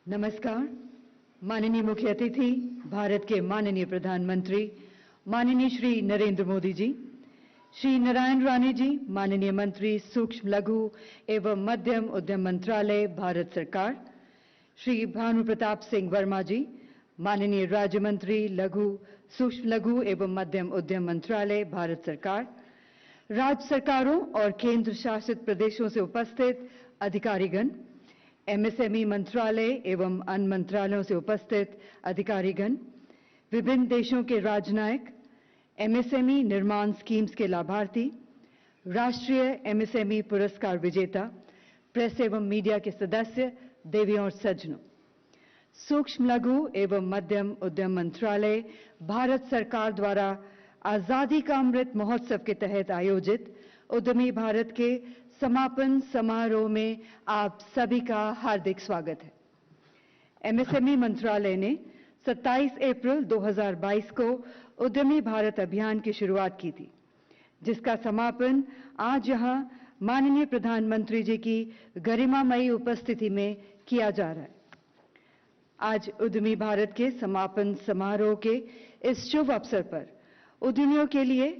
नमस्कार। माननीय मुख्य अतिथि, भारत के माननीय प्रधानमंत्री माननीय श्री नरेंद्र मोदी जी, श्री नारायण राणे जी, माननीय मंत्री सूक्ष्म लघु एवं मध्यम उद्यम मंत्रालय, भारत सरकार, श्री भानु प्रताप सिंह वर्मा जी, माननीय राज्य मंत्री लघु सूक्ष्म लघु एवं मध्यम उद्यम मंत्रालय, भारत सरकार, राज्य सरकारों और केंद्र शासित प्रदेशों से उपस्थित अधिकारीगण, एमएसएमई मंत्रालय एवं अन्य मंत्रालयों से उपस्थित अधिकारीगण, विभिन्न देशों के राजनयिक, एमएसएमई निर्माण स्कीम्स के लाभार्थी, राष्ट्रीय एमएसएमई पुरस्कार विजेता, प्रेस एवं मीडिया के सदस्य, देवियों और सज्जनों, सूक्ष्म लघु एवं मध्यम उद्यम मंत्रालय, भारत सरकार द्वारा आजादी का अमृत महोत्सव के तहत आयोजित उद्यमी भारत के समापन समारोह में आप सभी का हार्दिक स्वागत है। एमएसएमई मंत्रालय ने 27 अप्रैल 2022 को उद्यमी भारत अभियान की शुरुआत की थी, जिसका समापन आज यहां माननीय प्रधानमंत्री जी की गरिमामयी उपस्थिति में किया जा रहा है। आज उद्यमी भारत के समापन समारोह के इस शुभ अवसर पर उद्यमियों के लिए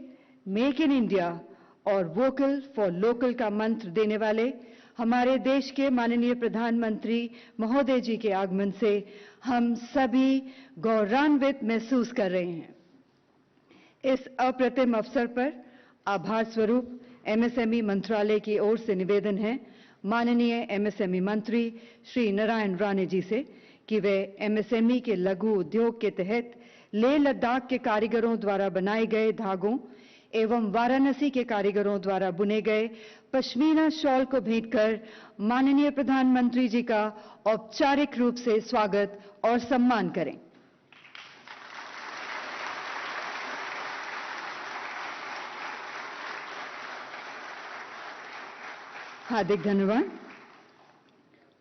मेक इन इंडिया और वोकल फॉर लोकल का मंत्र देने वाले हमारे देश के माननीय प्रधानमंत्री महोदय जी के आगमन से हम सभी गौरवान्वित महसूस कर रहे हैं। इस अप्रतिम अवसर पर आभार स्वरूप एमएसएमई मंत्रालय की ओर से निवेदन है माननीय एमएसएमई मंत्री श्री नारायण राणे जी से कि वे एमएसएमई के लघु उद्योग के तहत लेह लद्दाख के कारीगरों द्वारा बनाए गए धागों एवं वाराणसी के कारीगरों द्वारा बुने गए पश्मीना शॉल को भेंट कर माननीय प्रधानमंत्री जी का औपचारिक रूप से स्वागत और सम्मान करें। हार्दिक धन्यवाद।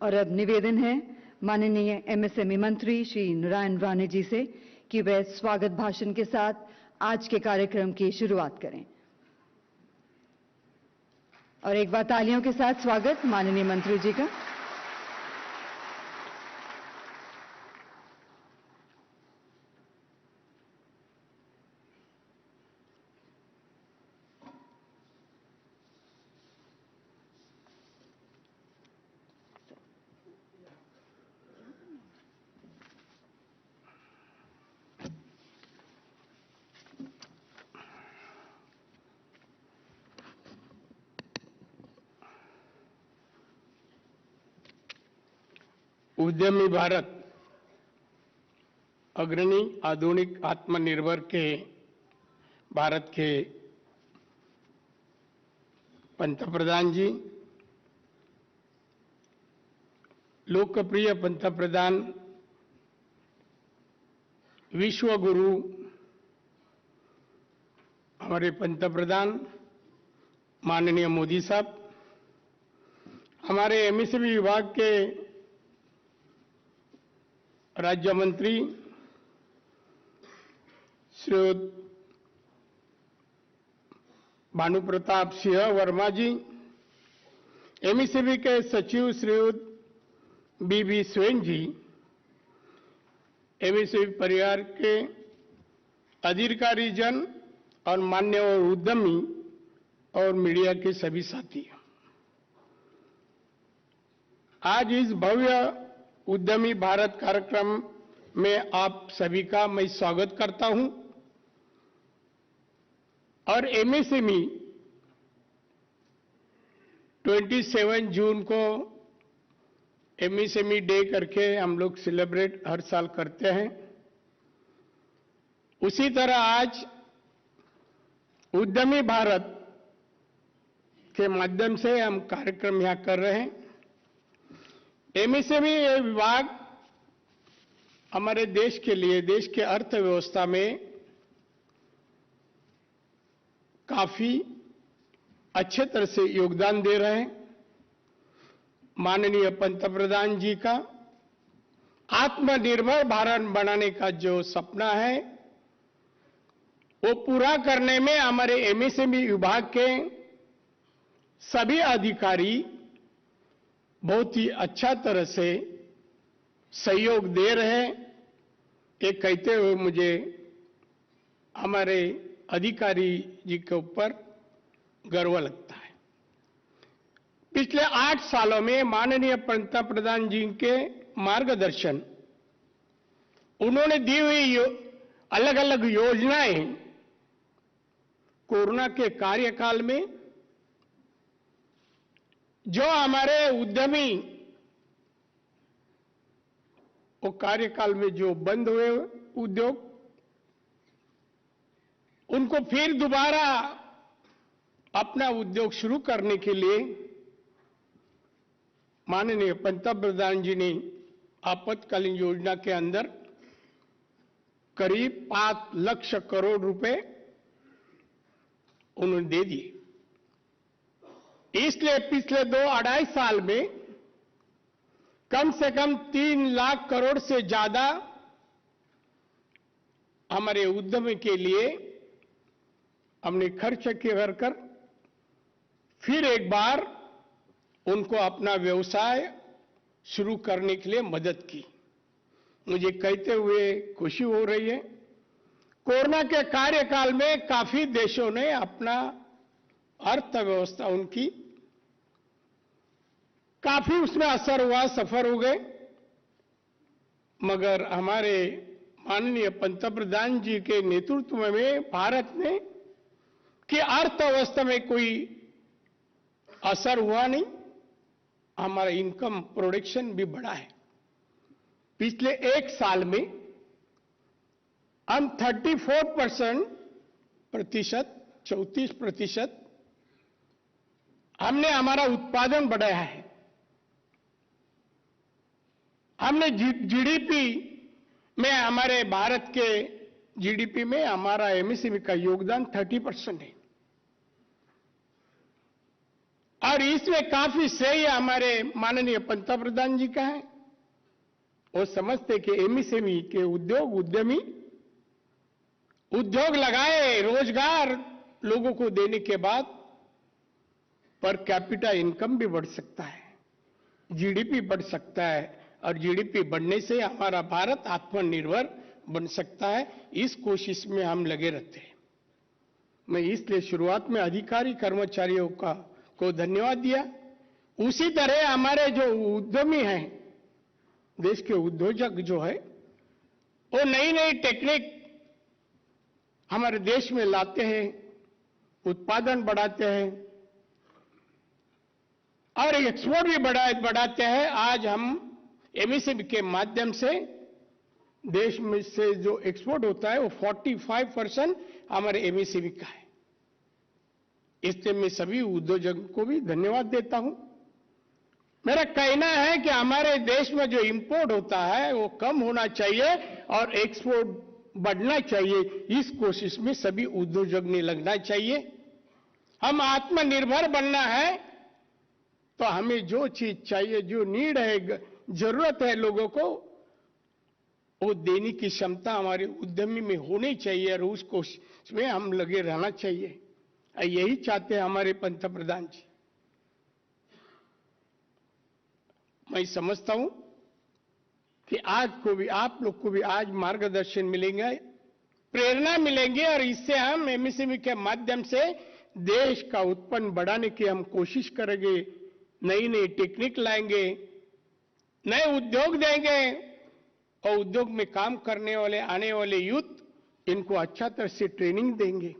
और अब निवेदन है माननीय एमएसएमई मंत्री श्री नारायण राणे जी से कि वे स्वागत भाषण के साथ आज के कार्यक्रम की शुरुआत करें। और एक बार तालियों के साथ स्वागत माननीय मंत्री जी का। उद्यमी भारत अग्रणी आधुनिक आत्मनिर्भर के भारत के पंतप्रधान जी, लोकप्रिय पंतप्रधान, विश्व गुरु हमारे पंतप्रधान माननीय मोदी साहब, हमारे एमएसएमई विभाग के राज्य मंत्री श्री भानु प्रताप सिंह वर्मा जी, एमएसएमई के सचिव श्री बीबी स्वयं जी, एमएसएमई परिवार के अधिकारी जन और मान्यवर उद्यमी और मीडिया के सभी साथी, आज इस भव्य उद्यमी भारत कार्यक्रम में आप सभी का मैं स्वागत करता हूं। और एमएसएमई 27 जून को एमएसएमई डे करके हम लोग सेलिब्रेट हर साल करते हैं। उसी तरह आज उद्यमी भारत के माध्यम से हम कार्यक्रम यहां कर रहे हैं। एमएसएमई विभाग हमारे देश के लिए, देश के अर्थव्यवस्था में काफी अच्छे तरह से योगदान दे रहे हैं। माननीय पंतप्रधान जी का आत्मनिर्भर भारत बनाने का जो सपना है वो पूरा करने में हमारे एमएसएमई विभाग के सभी अधिकारी बहुत ही अच्छा तरह से सहयोग दे रहे हैं, ये कहते हुए मुझे हमारे अधिकारी जी के ऊपर गर्व लगता है। पिछले 8 सालों में माननीय पंतप्रधान जी के मार्गदर्शन, उन्होंने दी हुई अलग अलग योजनाएं कोरोना के कार्यकाल में जो हमारे उद्यमी वो कार्यकाल में जो बंद हुए उद्योग, उनको फिर दोबारा अपना उद्योग शुरू करने के लिए माननीय पंतप्रधान जी ने आपातकालीन योजना के अंदर करीब 5 लाख करोड़ रुपए उन्होंने दे दिए। इसलिए पिछले 2-2.5 साल में कम से कम 3 लाख करोड़ से ज्यादा हमारे उद्यमी के लिए हमने खर्च कर फिर एक बार उनको अपना व्यवसाय शुरू करने के लिए मदद की। मुझे कहते हुए खुशी हो रही है, कोरोना के कार्यकाल में काफी देशों ने अपना अर्थव्यवस्था उनकी काफी उसमें असर हुआ, सफर हो गए, मगर हमारे माननीय पंतप्रधान जी के नेतृत्व में भारत ने कि अर्थव्यवस्था में कोई असर हुआ नहीं, हमारा इनकम प्रोडक्शन भी बढ़ा है। पिछले 1 साल में हम 34% हमने हमारा उत्पादन बढ़ाया है। हमने जीडीपी में, हमारे भारत के जीडीपी में हमारा एमएसएमई का योगदान 30% है, और इसमें काफी श्रेय हमारे माननीय पंतप्रधान जी का है। वो समझते कि एमएसएमई के उद्योग, उद्यमी उद्योग लगाए, रोजगार लोगों को देने के बाद पर कैपिटा इनकम भी बढ़ सकता है, जीडीपी बढ़ सकता है, और जीडीपी बढ़ने से हमारा भारत आत्मनिर्भर बन सकता है। इस कोशिश में हम लगे रहते हैं। मैं इसलिए शुरुआत में अधिकारी कर्मचारियों को धन्यवाद दिया। उसी तरह हमारे जो उद्यमी हैं, देश के उद्योजक जो है, वो नई नई टेक्निक हमारे देश में लाते हैं, उत्पादन बढ़ाते हैं और एक्सपोर्ट भी बढ़ाते हैं। आज हम एमएसएमई के माध्यम से देश में से जो एक्सपोर्ट होता है वो 45% हमारे एमएसएमई का है। इसलिए मैं सभी उद्योजकों को भी धन्यवाद देता हूं। मेरा कहना है कि हमारे देश में जो इंपोर्ट होता है वो कम होना चाहिए और एक्सपोर्ट बढ़ना चाहिए। इस कोशिश में सभी उद्योजक ने लगना चाहिए। हम आत्मनिर्भर बनना है तो हमें जो चीज चाहिए, जो नीड है, जरूरत है लोगों को, वो देने की क्षमता हमारे उद्यमी में होनी चाहिए और उस कोशिश में हम लगे रहना चाहिए। यही चाहते हैं हमारे पंतप्रधान जी। मैं समझता हूं कि आज को भी, आप लोग को भी आज मार्गदर्शन मिलेंगे, प्रेरणा मिलेंगी, और इससे हम एमएसएमई के माध्यम से देश का उत्पन्न बढ़ाने की हम कोशिश करेंगे। नई नई टेक्निक लाएंगे, नए उद्योग देंगे, और उद्योग में काम करने वाले आने वाले यूथ इनको अच्छा तरह से ट्रेनिंग देंगे।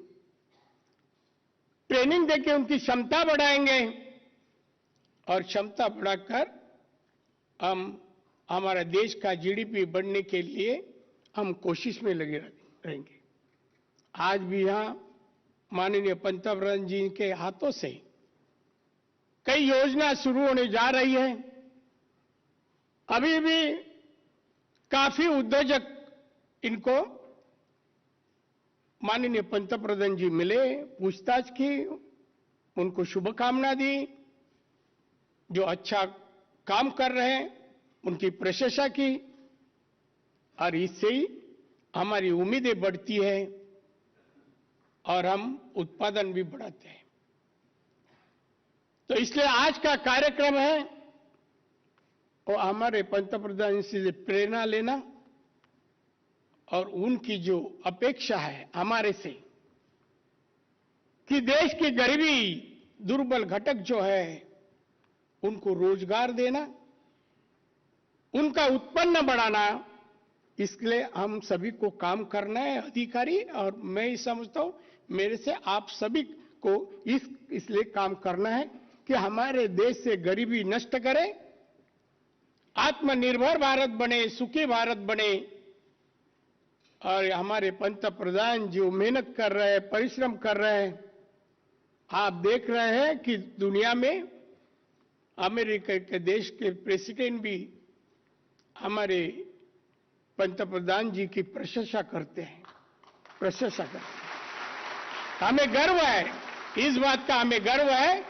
ट्रेनिंग देके उनकी क्षमता बढ़ाएंगे, और क्षमता बढ़ाकर हम हमारा देश का जीडीपी बढ़ने के लिए हम कोशिश में लगे रहेंगे। आज भी यहां माननीय पंतप्रधान जी के हाथों से कई योजना शुरू होने जा रही है। अभी भी काफी उद्योजक इनको माननीय पंतप्रधान जी मिले, पूछताछ की, उनको शुभकामना दी। जो अच्छा काम कर रहे हैं उनकी प्रशंसा की, और इससे ही हमारी उम्मीदें बढ़ती है और हम उत्पादन भी बढ़ाते हैं। तो इसलिए आज का कार्यक्रम है और हमारे पंतप्रधान से प्रेरणा लेना और उनकी जो अपेक्षा है हमारे से कि देश की गरीबी दुर्बल घटक जो है उनको रोजगार देना, उनका उत्पन्न बढ़ाना, इसलिए हम सभी को काम करना है अधिकारी। और मैं ये समझता हूं मेरे से आप सभी को इसलिए काम करना है कि हमारे देश से गरीबी नष्ट करें, आत्मनिर्भर भारत बने, सुखी भारत बने। और हमारे पंतप्रधान जो मेहनत कर रहे हैं, परिश्रम कर रहे हैं, आप देख रहे हैं कि दुनिया में अमेरिका के देश के प्रेसिडेंट भी हमारे पंतप्रधान जी की प्रशंसा करते हैं, हमें गर्व है, इस बात का हमें गर्व है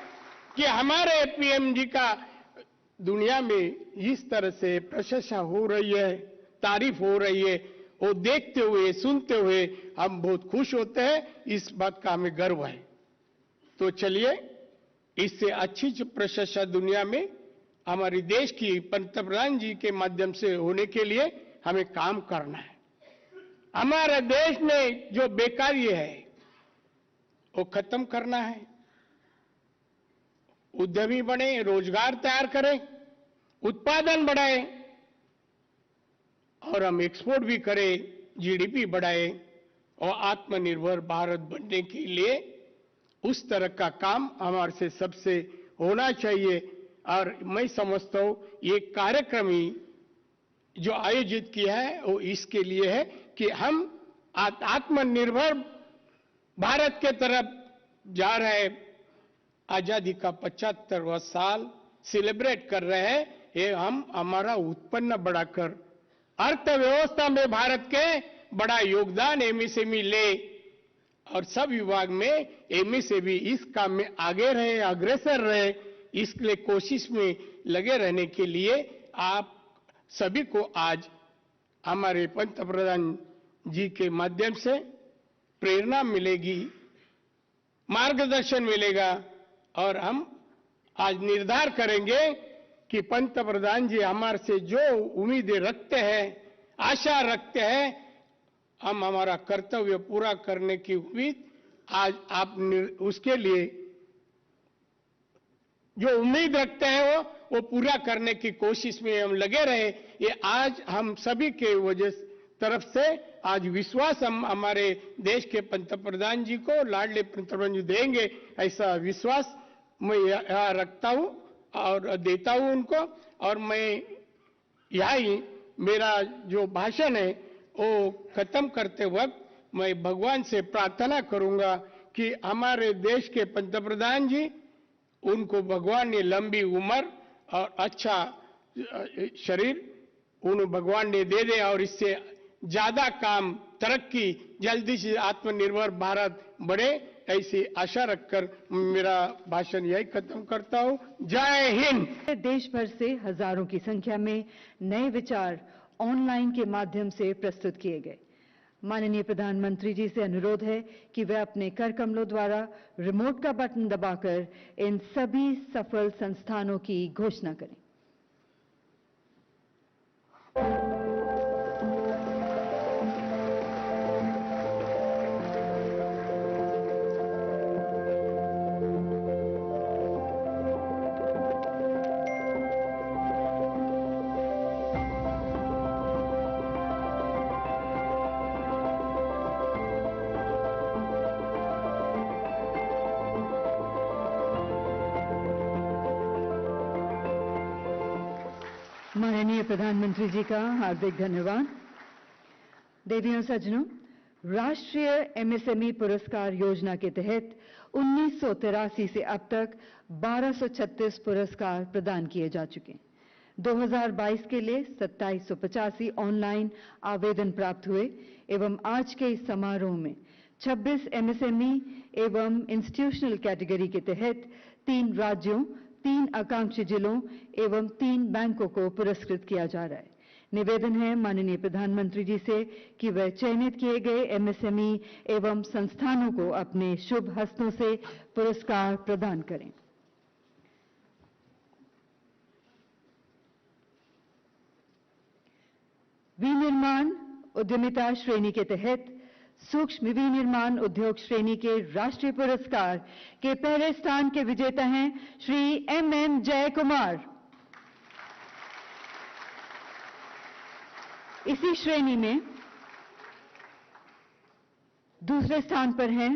कि हमारे पीएम जी का दुनिया में इस तरह से प्रशंसा हो रही है, तारीफ हो रही है। वो देखते हुए, सुनते हुए हम बहुत खुश होते हैं, इस बात का हमें गर्व है। तो चलिए, इससे अच्छी प्रशंसा दुनिया में हमारे देश की पंतप्रधान जी के माध्यम से होने के लिए हमें काम करना है। हमारे देश में जो बेकारी है वो खत्म करना है, उद्यमी बने, रोजगार तैयार करें, उत्पादन बढ़ाएं और हम एक्सपोर्ट भी करें, जीडीपी बढ़ाएं और आत्मनिर्भर भारत बनने के लिए उस तरह का काम हमारे से सबसे होना चाहिए। और मैं समझता हूं ये कार्यक्रम ही जो आयोजित किया है वो इसके लिए है कि हम आत्मनिर्भर भारत के तरफ जा रहे हैं। आजादी का 75वां साल सेलिब्रेट कर रहे हैं। ये हम हमारा उत्पन्न बढ़ाकर अर्थव्यवस्था में भारत के बड़ा योगदान एमएसएमई ले और सब विभाग में एमएसएमई इस काम में आगे रहे, अग्रसर रहे, इसके कोशिश में लगे रहने के लिए आप सभी को आज हमारे पंतप्रधान जी के माध्यम से प्रेरणा मिलेगी, मार्गदर्शन मिलेगा और हम आज निर्धार करेंगे कि पंतप्रधान जी हमारे से जो उम्मीदें रखते हैं, आशा रखते हैं, हम हमारा कर्तव्य पूरा करने की उम्मीद आज आप उसके लिए जो उम्मीद रखते हैं वो पूरा करने की कोशिश में हम लगे रहे। ये आज हम सभी के वजह तरफ से आज विश्वास हम हमारे देश के पंतप्रधान जी को, लाडले पंतप्रधान जी देंगे, ऐसा विश्वास मैं यहाँ रखता हूँ और देता हूँ उनको। और मैं यहाँ ही मेरा जो भाषण है वो खत्म करते वक्त मैं भगवान से प्रार्थना करूंगा कि हमारे देश के पंतप्रधान जी, उनको भगवान ने लंबी उम्र और अच्छा शरीर उन्हें भगवान ने दे दे और इससे ज्यादा काम, तरक्की, जल्दी से आत्मनिर्भर भारत बढ़े, ऐसी आशा रखकर मेरा भाषण यही खत्म करता हूं। जय हिंद। देश भर से हजारों की संख्या में नए विचार ऑनलाइन के माध्यम से प्रस्तुत किए गए। माननीय प्रधानमंत्री जी से अनुरोध है कि वे अपने कर कमलों द्वारा रिमोट का बटन दबाकर इन सभी सफल संस्थानों की घोषणा करें। माननीय प्रधानमंत्री जी का हार्दिक धन्यवाद। देवियों सज्जनों, राष्ट्रीय एमएसएमई पुरस्कार योजना के तहत 1983 से अब तक 1236 पुरस्कार प्रदान किए जा चुके। 2022 के लिए 2785 ऑनलाइन आवेदन प्राप्त हुए एवं आज के इस समारोह में 26 एमएसएमई एवं इंस्टीट्यूशनल कैटेगरी के तहत 3 राज्यों, 3 आकांक्षी जिलों एवं 3 बैंकों को पुरस्कृत किया जा रहा है। निवेदन है माननीय प्रधानमंत्री जी से कि वह चयनित किए गए एमएसएमई एवं संस्थानों को अपने शुभ हस्तों से पुरस्कार प्रदान करें। विनिर्माण उद्यमिता श्रेणी के तहत सूक्ष्म विनिर्माण उद्योग श्रेणी के राष्ट्रीय पुरस्कार के पहले स्थान के विजेता हैं श्री एम जय कुमार। इसी श्रेणी में दूसरे स्थान पर हैं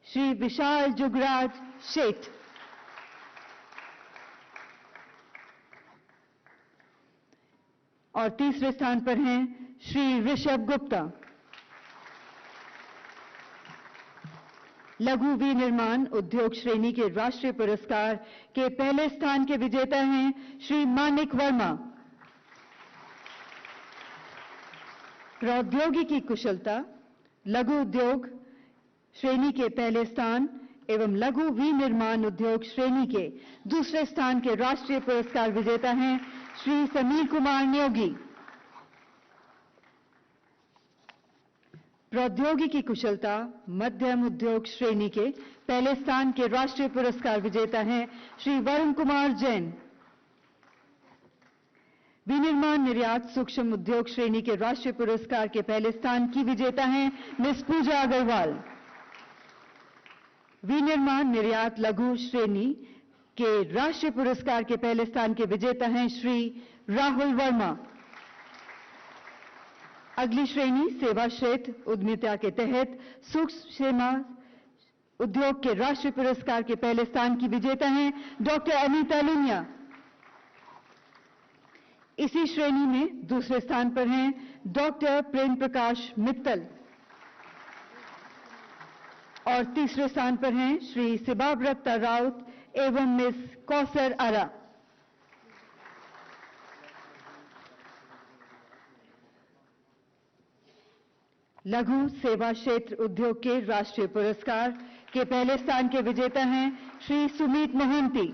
श्री विशाल जुगराज शेठ। और तीसरे स्थान पर हैं श्री ऋषभ गुप्ता। लघु विनिर्माण उद्योग श्रेणी के राष्ट्रीय पुरस्कार के पहले स्थान के विजेता हैं श्री मानिक वर्मा। प्रौद्योगिकी कुशलता लघु उद्योग श्रेणी के पहले स्थान एवं लघु विनिर्माण उद्योग श्रेणी के दूसरे स्थान के राष्ट्रीय पुरस्कार विजेता हैं श्री समीर कुमार न्योगी। प्रौद्योगिकी कुशलता मध्यम उद्योग श्रेणी के पहले स्थान के राष्ट्रीय पुरस्कार विजेता हैं श्री वरुण कुमार जैन। विनिर्माण निर्यात सूक्ष्म उद्योग श्रेणी के राष्ट्रीय पुरस्कार के पहले स्थान की विजेता हैं मिस पूजा अग्रवाल। विनिर्माण निर्यात लघु श्रेणी के राष्ट्रीय पुरस्कार के पहले स्थान के विजेता हैं श्री राहुल वर्मा। अगली श्रेणी सेवा क्षेत्र उद्यमिता के तहत सूक्ष्म सेवा उद्योग के राष्ट्रीय पुरस्कार के पहले स्थान की विजेता हैं डॉक्टर अनीता लुनिया। इसी श्रेणी में दूसरे स्थान पर हैं डॉक्टर प्रेम प्रकाश मित्तल और तीसरे स्थान पर हैं श्री सिबाब्रता राउत एवं मिस कौसर आरा। लघु सेवा क्षेत्र उद्योग के राष्ट्रीय पुरस्कार के पहले स्थान के विजेता हैं श्री सुमीत मोहंती।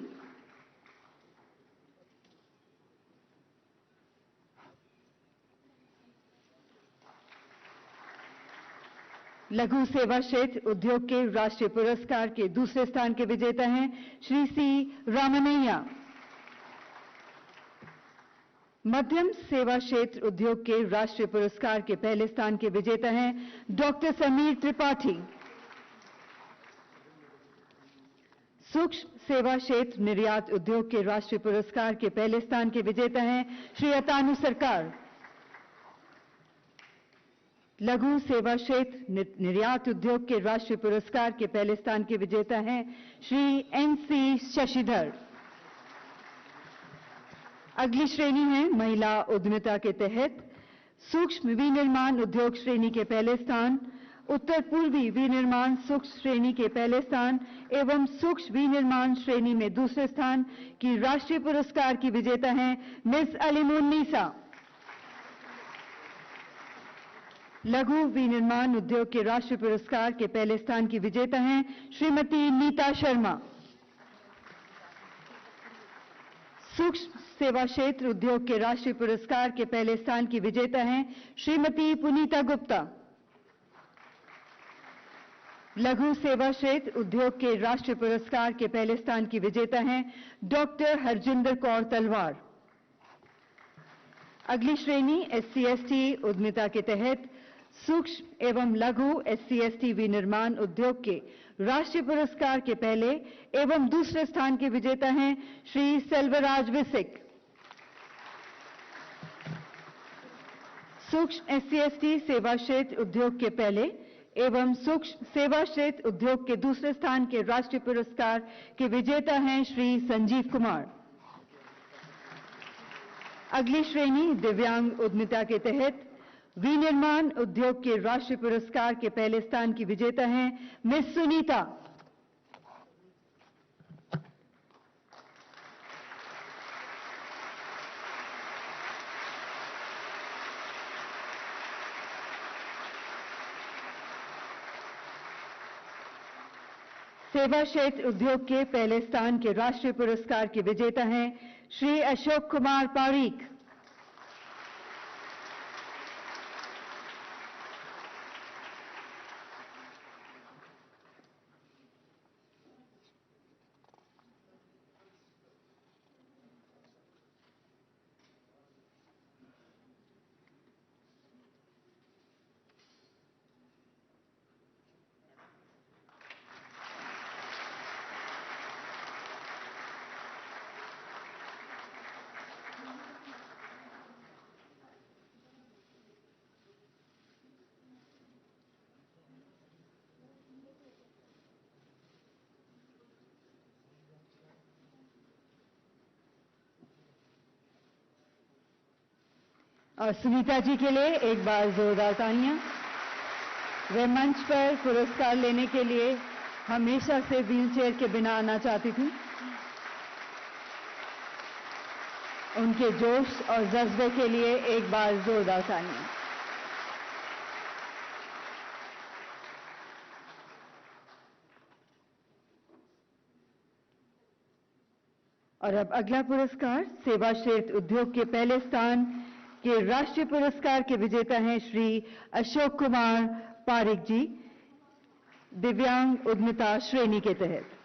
लघु सेवा क्षेत्र उद्योग के राष्ट्रीय पुरस्कार के दूसरे स्थान के विजेता हैं श्री सी रामनैया। मध्यम सेवा क्षेत्र उद्योग के राष्ट्रीय पुरस्कार के पहले स्थान के विजेता हैं डॉक्टर समीर त्रिपाठी। सूक्ष्म सेवा क्षेत्र निर्यात उद्योग के राष्ट्रीय पुरस्कार के पहले स्थान के विजेता हैं श्री अतानु सरकार। लघु सेवा क्षेत्र निर्यात उद्योग के राष्ट्रीय पुरस्कार के पहले स्थान के विजेता हैं श्री एन.सी. शशिधर। अगली श्रेणी है महिला उद्यमिता के तहत सूक्ष्म विनिर्माण उद्योग श्रेणी के पहले स्थान, उत्तर पूर्वी विनिर्माण सूक्ष्म श्रेणी के पहले स्थान एवं सूक्ष्म विनिर्माण श्रेणी में दूसरे स्थान की राष्ट्रीय पुरस्कार की विजेता हैं मिस अलीमुन्नीसा। लघु विनिर्माण उद्योग के राष्ट्रीय पुरस्कार के पहले स्थान की विजेता हैं श्रीमती नीता शर्मा। सूक्ष्म सेवा क्षेत्र उद्योग के राष्ट्रीय पुरस्कार के पहले स्थान की विजेता हैं श्रीमती पुनीता गुप्ता। लघु सेवा क्षेत्र उद्योग के राष्ट्रीय पुरस्कार के पहले स्थान की विजेता हैं डॉक्टर हरजिंदर कौर तलवार। अगली श्रेणी एससी/एसटी उद्यमिता के तहत सूक्ष्म एवं लघु एससी/एसटी विनिर्माण उद्योग के राष्ट्रीय पुरस्कार के पहले एवं दूसरे स्थान के विजेता हैं श्री सेल्वराज विसिक। सूक्ष्म एससी/एसटी सेवा क्षेत्र उद्योग के पहले एवं सूक्ष्म सेवा क्षेत्र उद्योग के दूसरे स्थान के राष्ट्रीय पुरस्कार के विजेता हैं श्री संजीव कुमार। अगली श्रेणी दिव्यांग उद्यमिता के तहत विनिर्माण उद्योग के राष्ट्रीय पुरस्कार के पहले स्थान की विजेता हैं मिस सुनीता। सेवा क्षेत्र उद्योग के पहले स्थान के राष्ट्रीय पुरस्कार के विजेता हैं श्री अशोक कुमार पारीक। और सुनीता जी के लिए एक बार जोरदार तालियां। वे मंच पर पुरस्कार लेने के लिए हमेशा से व्हीलचेयर के बिना आना चाहती थी। उनके जोश और जज्बे के लिए एक बार जोरदार तालियां। और अब अगला पुरस्कार सेवा क्षेत्र उद्योग के पहले स्थान के राष्ट्रीय पुरस्कार के विजेता हैं श्री अशोक कुमार पारिक जी, दिव्यांग उद्यमिता श्रेणी के तहत।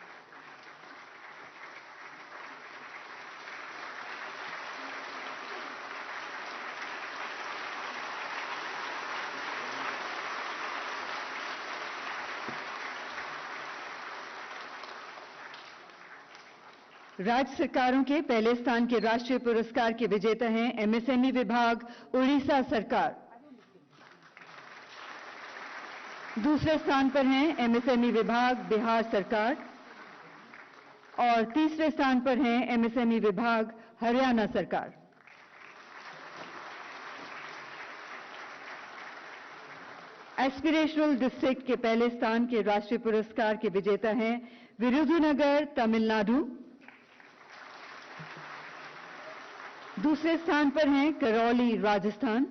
राज्य सरकारों के पहले स्थान के राष्ट्रीय पुरस्कार के विजेता हैं एमएसएमई विभाग उड़ीसा सरकार। दूसरे स्थान पर हैं एमएसएमई विभाग बिहार सरकार और तीसरे स्थान पर हैं एमएसएमई विभाग हरियाणा सरकार। एस्पिरेशनल डिस्ट्रिक्ट के पहले स्थान के राष्ट्रीय पुरस्कार के विजेता हैं विरुधुनगर तमिलनाडु। दूसरे स्थान पर हैं करौली राजस्थान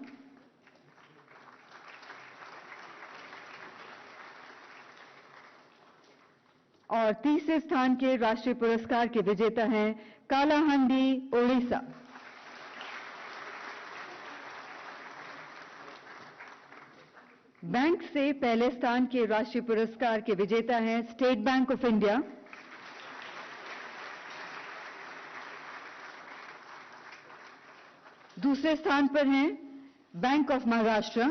और तीसरे स्थान के राष्ट्रीय पुरस्कार के विजेता हैं कालाहांडी ओडिशा। बैंक से पहले स्थान के राष्ट्रीय पुरस्कार के विजेता हैं स्टेट बैंक ऑफ इंडिया। दूसरे स्थान पर हैं बैंक ऑफ महाराष्ट्र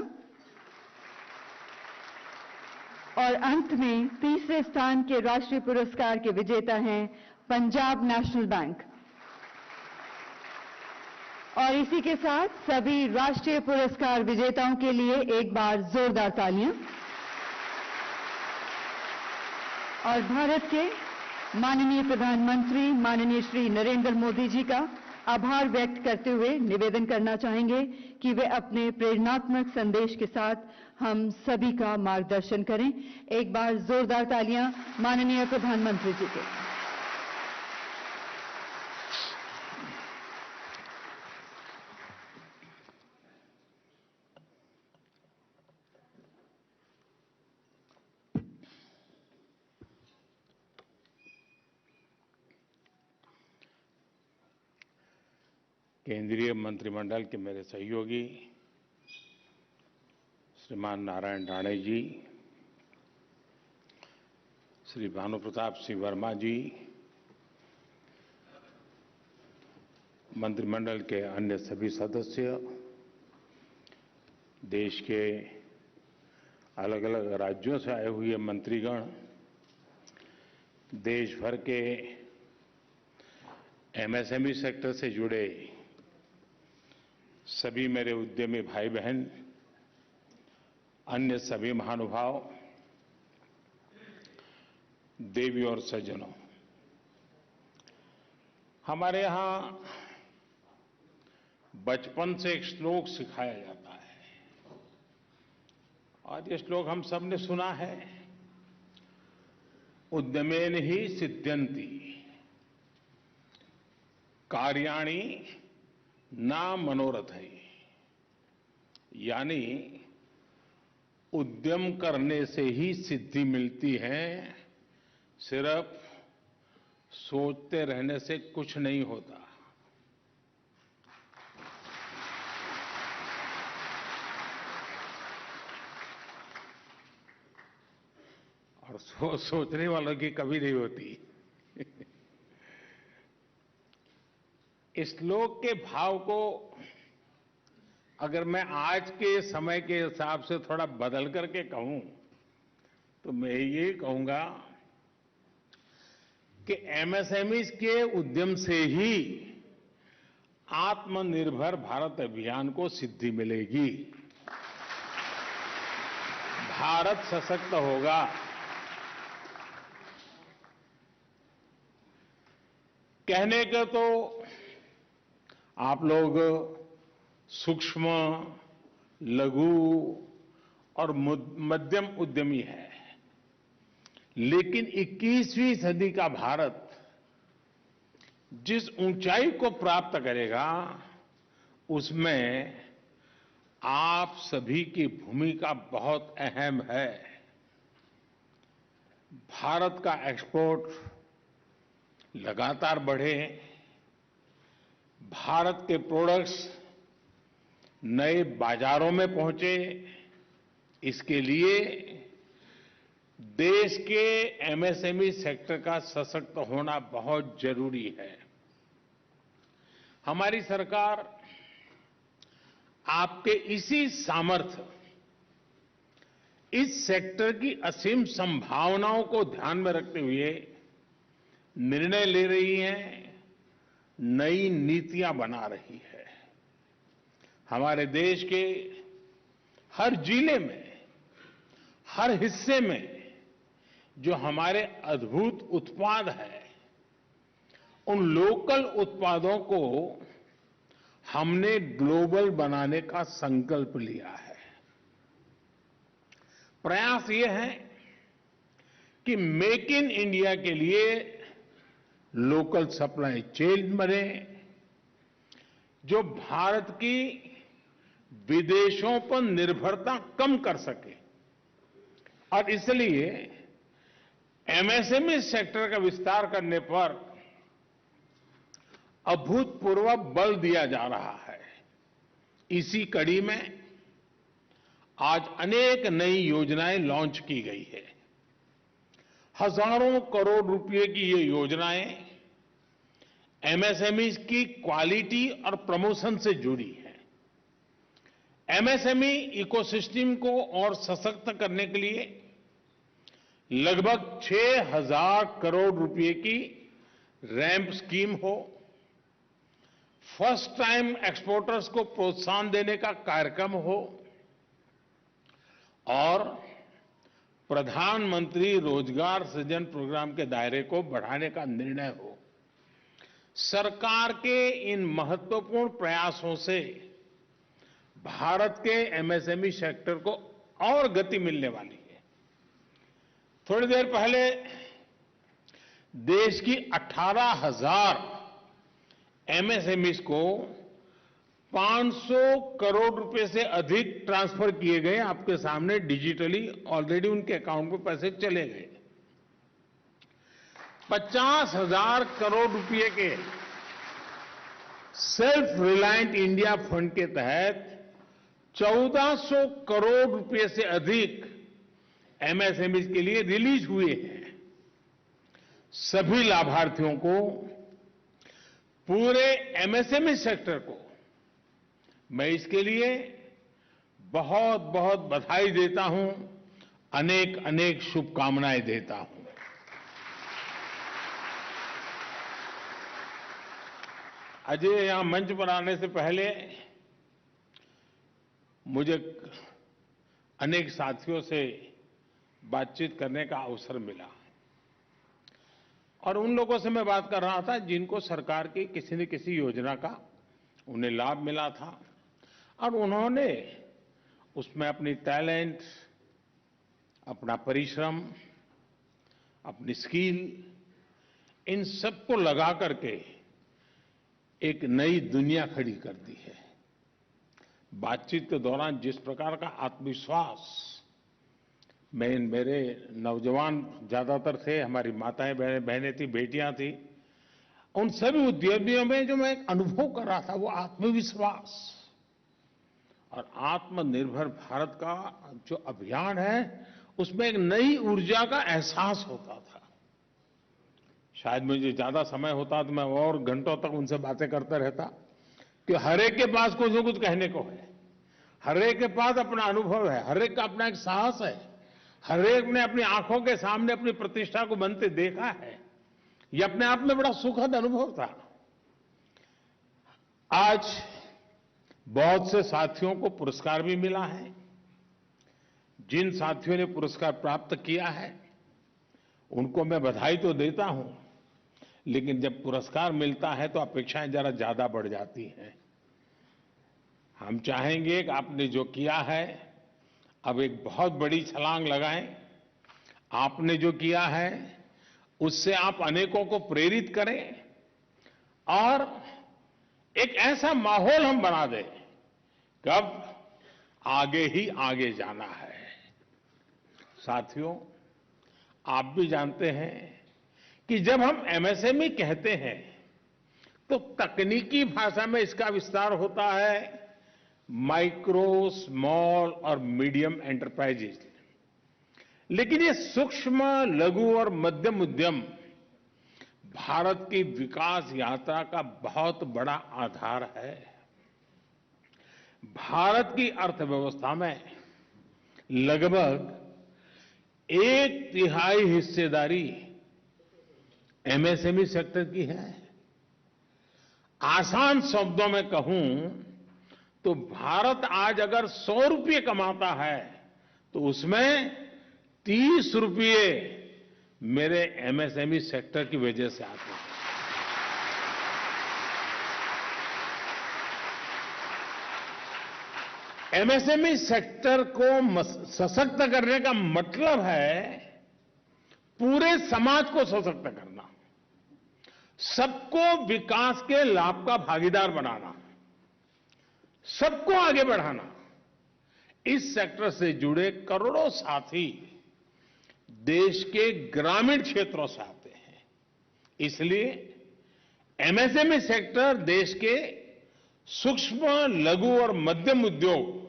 और अंत में तीसरे स्थान के राष्ट्रीय पुरस्कार के विजेता हैं पंजाब नेशनल बैंक। और इसी के साथ सभी राष्ट्रीय पुरस्कार विजेताओं के लिए एक बार जोरदार तालियां। और भारत के माननीय प्रधानमंत्री माननीय श्री नरेंद्र मोदी जी का आभार व्यक्त करते हुए निवेदन करना चाहेंगे कि वे अपने प्रेरणात्मक संदेश के साथ हम सभी का मार्गदर्शन करें। एक बार जोरदार तालियां माननीय प्रधानमंत्री जी के। केंद्रीय मंत्रिमंडल के मेरे सहयोगी श्रीमान नारायण राणे जी, श्री भानु प्रताप सिंह वर्मा जी, मंत्रिमंडल के अन्य सभी सदस्य, देश के अलग अलग राज्यों से आए हुए मंत्रीगण, देश भर के एमएसएमई सेक्टर से जुड़े सभी मेरे उद्यमी भाई बहन, अन्य सभी महानुभाव, देवी और सज्जनों, हमारे यहां बचपन से एक श्लोक सिखाया जाता है और ये श्लोक हम सब ने सुना है, उद्यमेन ही सिद्ध्यन्ति कार्याणि ना मनोरथ है। यानी उद्यम करने से ही सिद्धि मिलती है, सिर्फ सोचते रहने से कुछ नहीं होता। और सोचने वालों की कभी नहीं होती। इस श्लोक के भाव को अगर मैं आज के समय के हिसाब से थोड़ा बदल करके कहूं तो मैं ये कहूंगा कि एमएसएमईज के उद्यम से ही आत्मनिर्भर भारत अभियान को सिद्धि मिलेगी, भारत सशक्त होगा। कहने के तो आप लोग सूक्ष्म, लघु और मध्यम उद्यमी है। लेकिन 21वीं सदी का भारत जिस ऊंचाई को प्राप्त करेगा, उसमें आप सभी की भूमिका बहुत अहम है। भारत का एक्सपोर्ट लगातार बढ़े, भारत के प्रोडक्ट्स नए बाजारों में पहुंचे, इसके लिए देश के एमएसएमई सेक्टर का सशक्त होना बहुत जरूरी है। हमारी सरकार आपके इसी सामर्थ्य, इस सेक्टर की असीम संभावनाओं को ध्यान में रखते हुए निर्णय ले रही है, नई नीतियां बना रही है। हमारे देश के हर जिले में, हर हिस्से में जो हमारे अद्भुत उत्पाद हैं, उन लोकल उत्पादों को हमने ग्लोबल बनाने का संकल्प लिया है। प्रयास ये है कि मेक इन इंडिया के लिए लोकल सप्लाई चेन बने, जो भारत की विदेशों पर निर्भरता कम कर सके। और इसलिए एमएसएमई सेक्टर का विस्तार करने पर अभूतपूर्व बल दिया जा रहा है। इसी कड़ी में आज अनेक नई योजनाएं लॉन्च की गई है। हजारों करोड़ रुपए की ये योजनाएं एमएसएमई की क्वालिटी और प्रमोशन से जुड़ी है। एमएसएमई इकोसिस्टम को और सशक्त करने के लिए लगभग 6,000 करोड़ रुपए की रैंप स्कीम हो, फर्स्ट टाइम एक्सपोर्टर्स को प्रोत्साहन देने का कार्यक्रम हो और प्रधानमंत्री रोजगार सृजन प्रोग्राम के दायरे को बढ़ाने का निर्णय हो। सरकार के इन महत्वपूर्ण प्रयासों से भारत के एमएसएमई सेक्टर को और गति मिलने वाली है। थोड़ी देर पहले देश की 18,000 एमएसएमईज को 500 करोड़ रुपए से अधिक ट्रांसफर किए गए। आपके सामने डिजिटली ऑलरेडी उनके अकाउंट में पैसे चले गए। 50,000 करोड़ रुपए के सेल्फ रिलायंट इंडिया फंड के तहत 1400 करोड़ रुपए से अधिक एमएसएमई के लिए रिलीज हुए हैं। सभी लाभार्थियों को, पूरे एमएसएमई सेक्टर को मैं इसके लिए बहुत बहुत बधाई देता हूं, अनेक अनेक शुभकामनाएं देता हूं। अजय, यहां मंच पर आने से पहले मुझे अनेक साथियों से बातचीत करने का अवसर मिला और उन लोगों से मैं बात कर रहा था जिनको सरकार की किसी न किसी योजना का उन्हें लाभ मिला था और उन्होंने उसमें अपनी टैलेंट, अपना परिश्रम, अपनी स्किल, इन सबको लगा करके एक नई दुनिया खड़ी कर दी है। बातचीत के दौरान जिस प्रकार का आत्मविश्वास मेरे नौजवान ज्यादातर थे, हमारी माताएं बहनें थी, बेटियां थी, उन सभी उद्यमियों में जो मैं एक अनुभव कर रहा था वो आत्मविश्वास और आत्मनिर्भर भारत का जो अभियान है उसमें एक नई ऊर्जा का एहसास होता था। शायद मुझे ज्यादा समय होता तो मैं और घंटों तक उनसे बातें करता रहता कि हर एक के पास कुछ न कुछ कहने को है, हर एक के पास अपना अनुभव है, हर एक का अपना एक साहस है, हर एक ने अपनी आंखों के सामने अपनी प्रतिष्ठा को बनते देखा है। ये अपने आप में बड़ा सुखद अनुभव था। आज बहुत से साथियों को पुरस्कार भी मिला है। जिन साथियों ने पुरस्कार प्राप्त किया है उनको मैं बधाई तो देता हूं, लेकिन जब पुरस्कार मिलता है तो अपेक्षाएं जरा ज्यादा बढ़ जाती हैं। हम चाहेंगे कि आपने जो किया है अब एक बहुत बड़ी छलांग लगाएं। आपने जो किया है उससे आप अनेकों को प्रेरित करें और एक ऐसा माहौल हम बना दें कि अब आगे ही आगे जाना है। साथियों, आप भी जानते हैं कि जब हम एमएसएमई कहते हैं तो तकनीकी भाषा में इसका विस्तार होता है माइक्रो, स्मॉल और मीडियम एंटरप्राइजेज। लेकिन ये सूक्ष्म, लघु और मध्यम उद्यम भारत की विकास यात्रा का बहुत बड़ा आधार है। भारत की अर्थव्यवस्था में लगभग 1/3 हिस्सेदारी एमएसएमई सेक्टर की है। आसान शब्दों में कहूं तो भारत आज अगर 100 रुपये कमाता है तो उसमें 30 रुपये मेरे एमएसएमई सेक्टर की वजह से आते हैं। एमएसएमई सेक्टर को सशक्त करने का मतलब है पूरे समाज को सशक्त करना, सबको विकास के लाभ का भागीदार बनाना, सबको आगे बढ़ाना। इस सेक्टर से जुड़े करोड़ों साथी देश के ग्रामीण क्षेत्रों से आते हैं। इसलिए एमएसएमई सेक्टर देश के सूक्ष्म, लघु और मध्यम उद्योग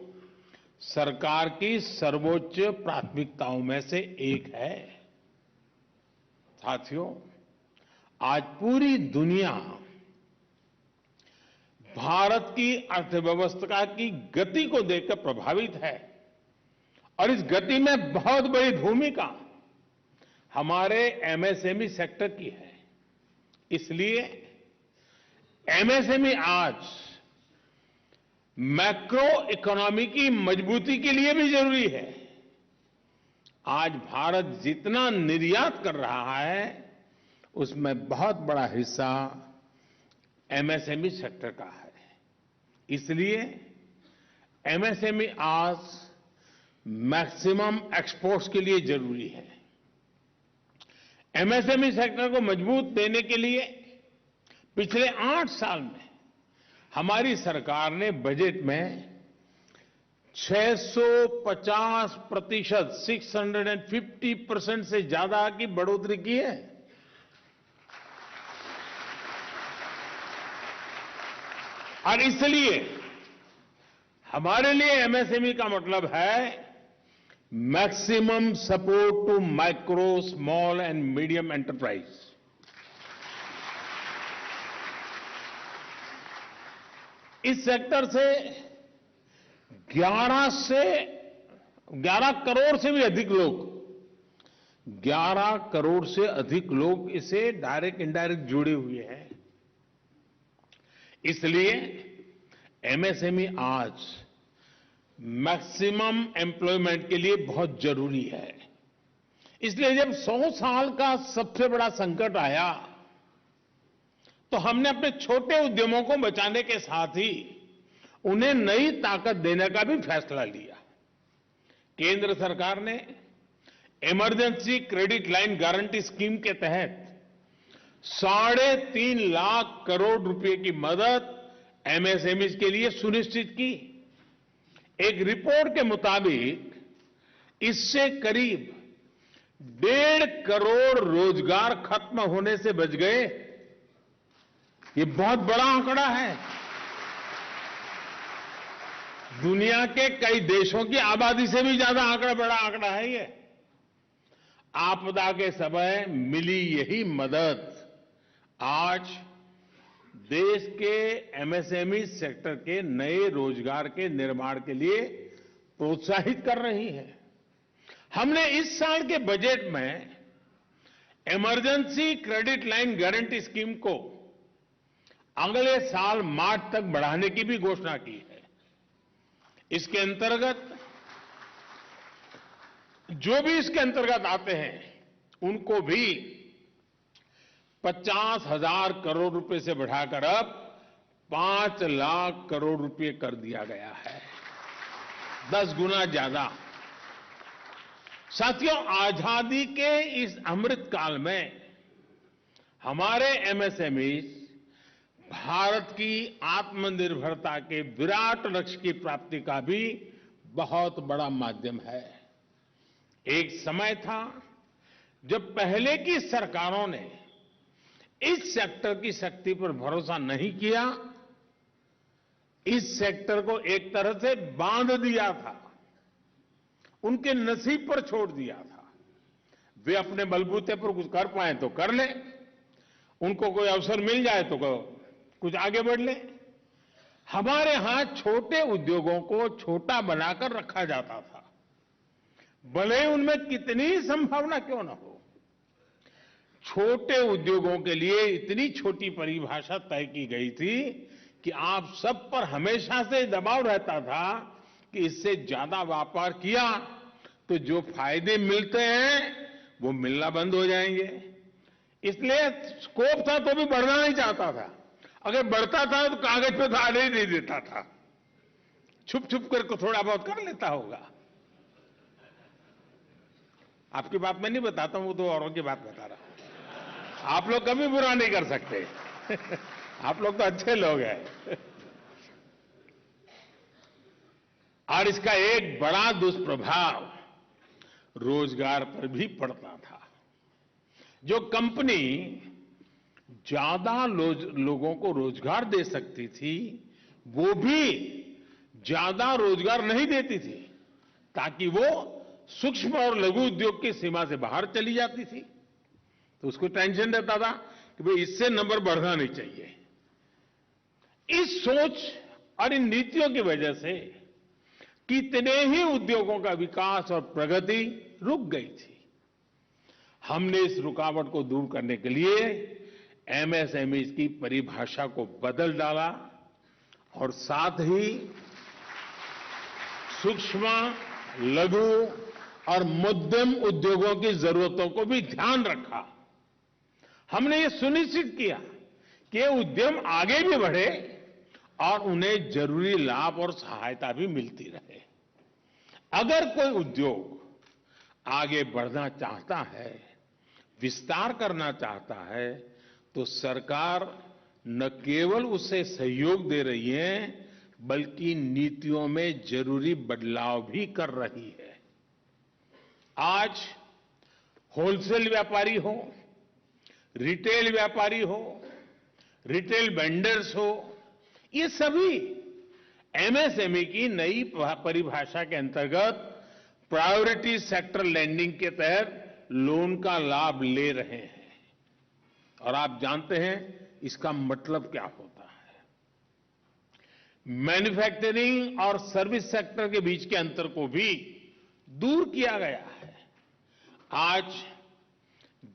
सरकार की सर्वोच्च प्राथमिकताओं में से एक है। साथियों, आज पूरी दुनिया भारत की अर्थव्यवस्था की गति को देखकर प्रभावित है और इस गति में बहुत बड़ी भूमिका हमारे एमएसएमई सेक्टर की है। इसलिए एमएसएमई आज मैक्रो इकोनॉमी की मजबूती के लिए भी जरूरी है। आज भारत जितना निर्यात कर रहा है उसमें बहुत बड़ा हिस्सा एमएसएमई सेक्टर का है। इसलिए एमएसएमई आज मैक्सिमम एक्सपोर्ट्स के लिए जरूरी है। एमएसएमई सेक्टर को मजबूत देने के लिए पिछले 8 साल में हमारी सरकार ने बजट में 650%, 650% से ज्यादा की बढ़ोतरी की है। और इसलिए हमारे लिए एमएसएमई का मतलब है maximum support to micro, small and medium enterprise. इस सेक्टर से 11 करोड़ से भी अधिक लोग, 11 करोड़ से अधिक लोग इससे डायरेक्ट इनडायरेक्ट जुड़े हुए हैं। इसलिए एमएसएमई आज मैक्सिमम एम्प्लॉयमेंट के लिए बहुत जरूरी है। इसलिए जब 100 साल का सबसे बड़ा संकट आया तो हमने अपने छोटे उद्यमों को बचाने के साथ ही उन्हें नई ताकत देने का भी फैसला लिया। केंद्र सरकार ने emergency credit line guarantee scheme के तहत 3.5 लाख करोड़ रुपए की मदद एमएसएमई के लिए सुनिश्चित की। एक रिपोर्ट के मुताबिक इससे करीब 1.5 करोड़ रोजगार खत्म होने से बच गए। ये बहुत बड़ा आंकड़ा है। दुनिया के कई देशों की आबादी से भी ज्यादा बड़ा आंकड़ा है ये। आपदा के समय मिली यही मदद आज देश के एमएसएमई सेक्टर के नए रोजगार के निर्माण के लिए प्रोत्साहित कर रही है। हमने इस साल के बजट में emergency credit line guarantee scheme को अगले साल मार्च तक बढ़ाने की भी घोषणा की है। इसके अंतर्गत जो भी इसके अंतर्गत आते हैं उनको भी 50,000 करोड़ रुपए से बढ़ाकर अब 5 लाख करोड़ रुपए कर दिया गया है, 10 गुना ज्यादा। साथियों, आजादी के इस अमृत काल में हमारे एमएसएमई भारत की आत्मनिर्भरता के विराट लक्ष्य की प्राप्ति का भी बहुत बड़ा माध्यम है। एक समय था जब पहले की सरकारों ने इस सेक्टर की शक्ति पर भरोसा नहीं किया, इस सेक्टर को एक तरह से बांध दिया था, उनके नसीब पर छोड़ दिया था। वे अपने बलबूते पर कुछ कर पाए तो कर ले, उनको कोई अवसर मिल जाए तो कुछ आगे बढ़ ले। हमारे यहां छोटे उद्योगों को छोटा बनाकर रखा जाता था, भले उनमें कितनी संभावना क्यों न हो। छोटे उद्योगों के लिए इतनी छोटी परिभाषा तय की गई थी कि आप सब पर हमेशा से दबाव रहता था कि इससे ज्यादा व्यापार किया तो जो फायदे मिलते हैं वो मिलना बंद हो जाएंगे। इसलिए स्कोप था तो भी बढ़ना नहीं चाहता था, अगर बढ़ता था तो कागज पे तो आने ही नहीं देता था, छुप छुप कर थोड़ा बहुत कर लेता होगा। आपकी बात मैं नहीं बताता हूं, वो तो औरों की बात बता रहा हूं। आप लोग कभी बुरा नहीं कर सकते आप लोग तो अच्छे लोग हैं। और इसका एक बड़ा दुष्प्रभाव रोजगार पर भी पड़ता था। जो कंपनी ज्यादा लोगों को रोजगार दे सकती थी, वो भी ज्यादा रोजगार नहीं देती थी, ताकि वो सूक्ष्म और लघु उद्योग की सीमा से बाहर चली जाती थी। तो उसको टेंशन रहता था कि भाई इससे नंबर बढ़ना नहीं चाहिए। इस सोच और इन नीतियों की वजह से कितने ही उद्योगों का विकास और प्रगति रुक गई थी। हमने इस रुकावट को दूर करने के लिए एमएसएमई की परिभाषा को बदल डाला और साथ ही सूक्ष्म, लघु और मध्यम उद्योगों की जरूरतों को भी ध्यान रखा। हमने ये सुनिश्चित किया कि ये उद्यम आगे भी बढ़े और उन्हें जरूरी लाभ और सहायता भी मिलती रहे। अगर कोई उद्योग आगे बढ़ना चाहता है, विस्तार करना चाहता है, तो सरकार न केवल उसे सहयोग दे रही है, बल्कि नीतियों में जरूरी बदलाव भी कर रही है। आज होलसेल व्यापारी हो, रिटेल व्यापारी हो, रिटेल वेंडर्स हो, ये सभी एमएसएमई की नई परिभाषा के अंतर्गत प्रायोरिटी सेक्टर लैंडिंग के तहत लोन का लाभ ले रहे हैं। और आप जानते हैं इसका मतलब क्या होता है। मैन्युफैक्चरिंग और सर्विस सेक्टर के बीच के अंतर को भी दूर किया गया है। आज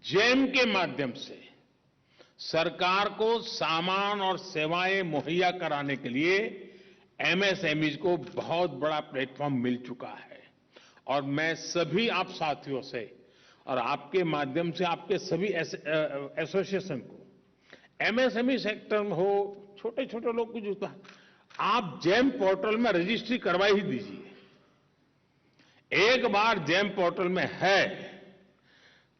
जेम के माध्यम से सरकार को सामान और सेवाएं मुहैया कराने के लिए एमएसएमई को बहुत बड़ा प्लेटफॉर्म मिल चुका है। और मैं सभी आप साथियों से और आपके माध्यम से आपके सभी एसोसिएशन को, एमएसएमई सेक्टर में हो, छोटे छोटे लोग कुछ होता है, आप जेम पोर्टल में रजिस्ट्री करवा ही दीजिए। एक बार जेम पोर्टल में है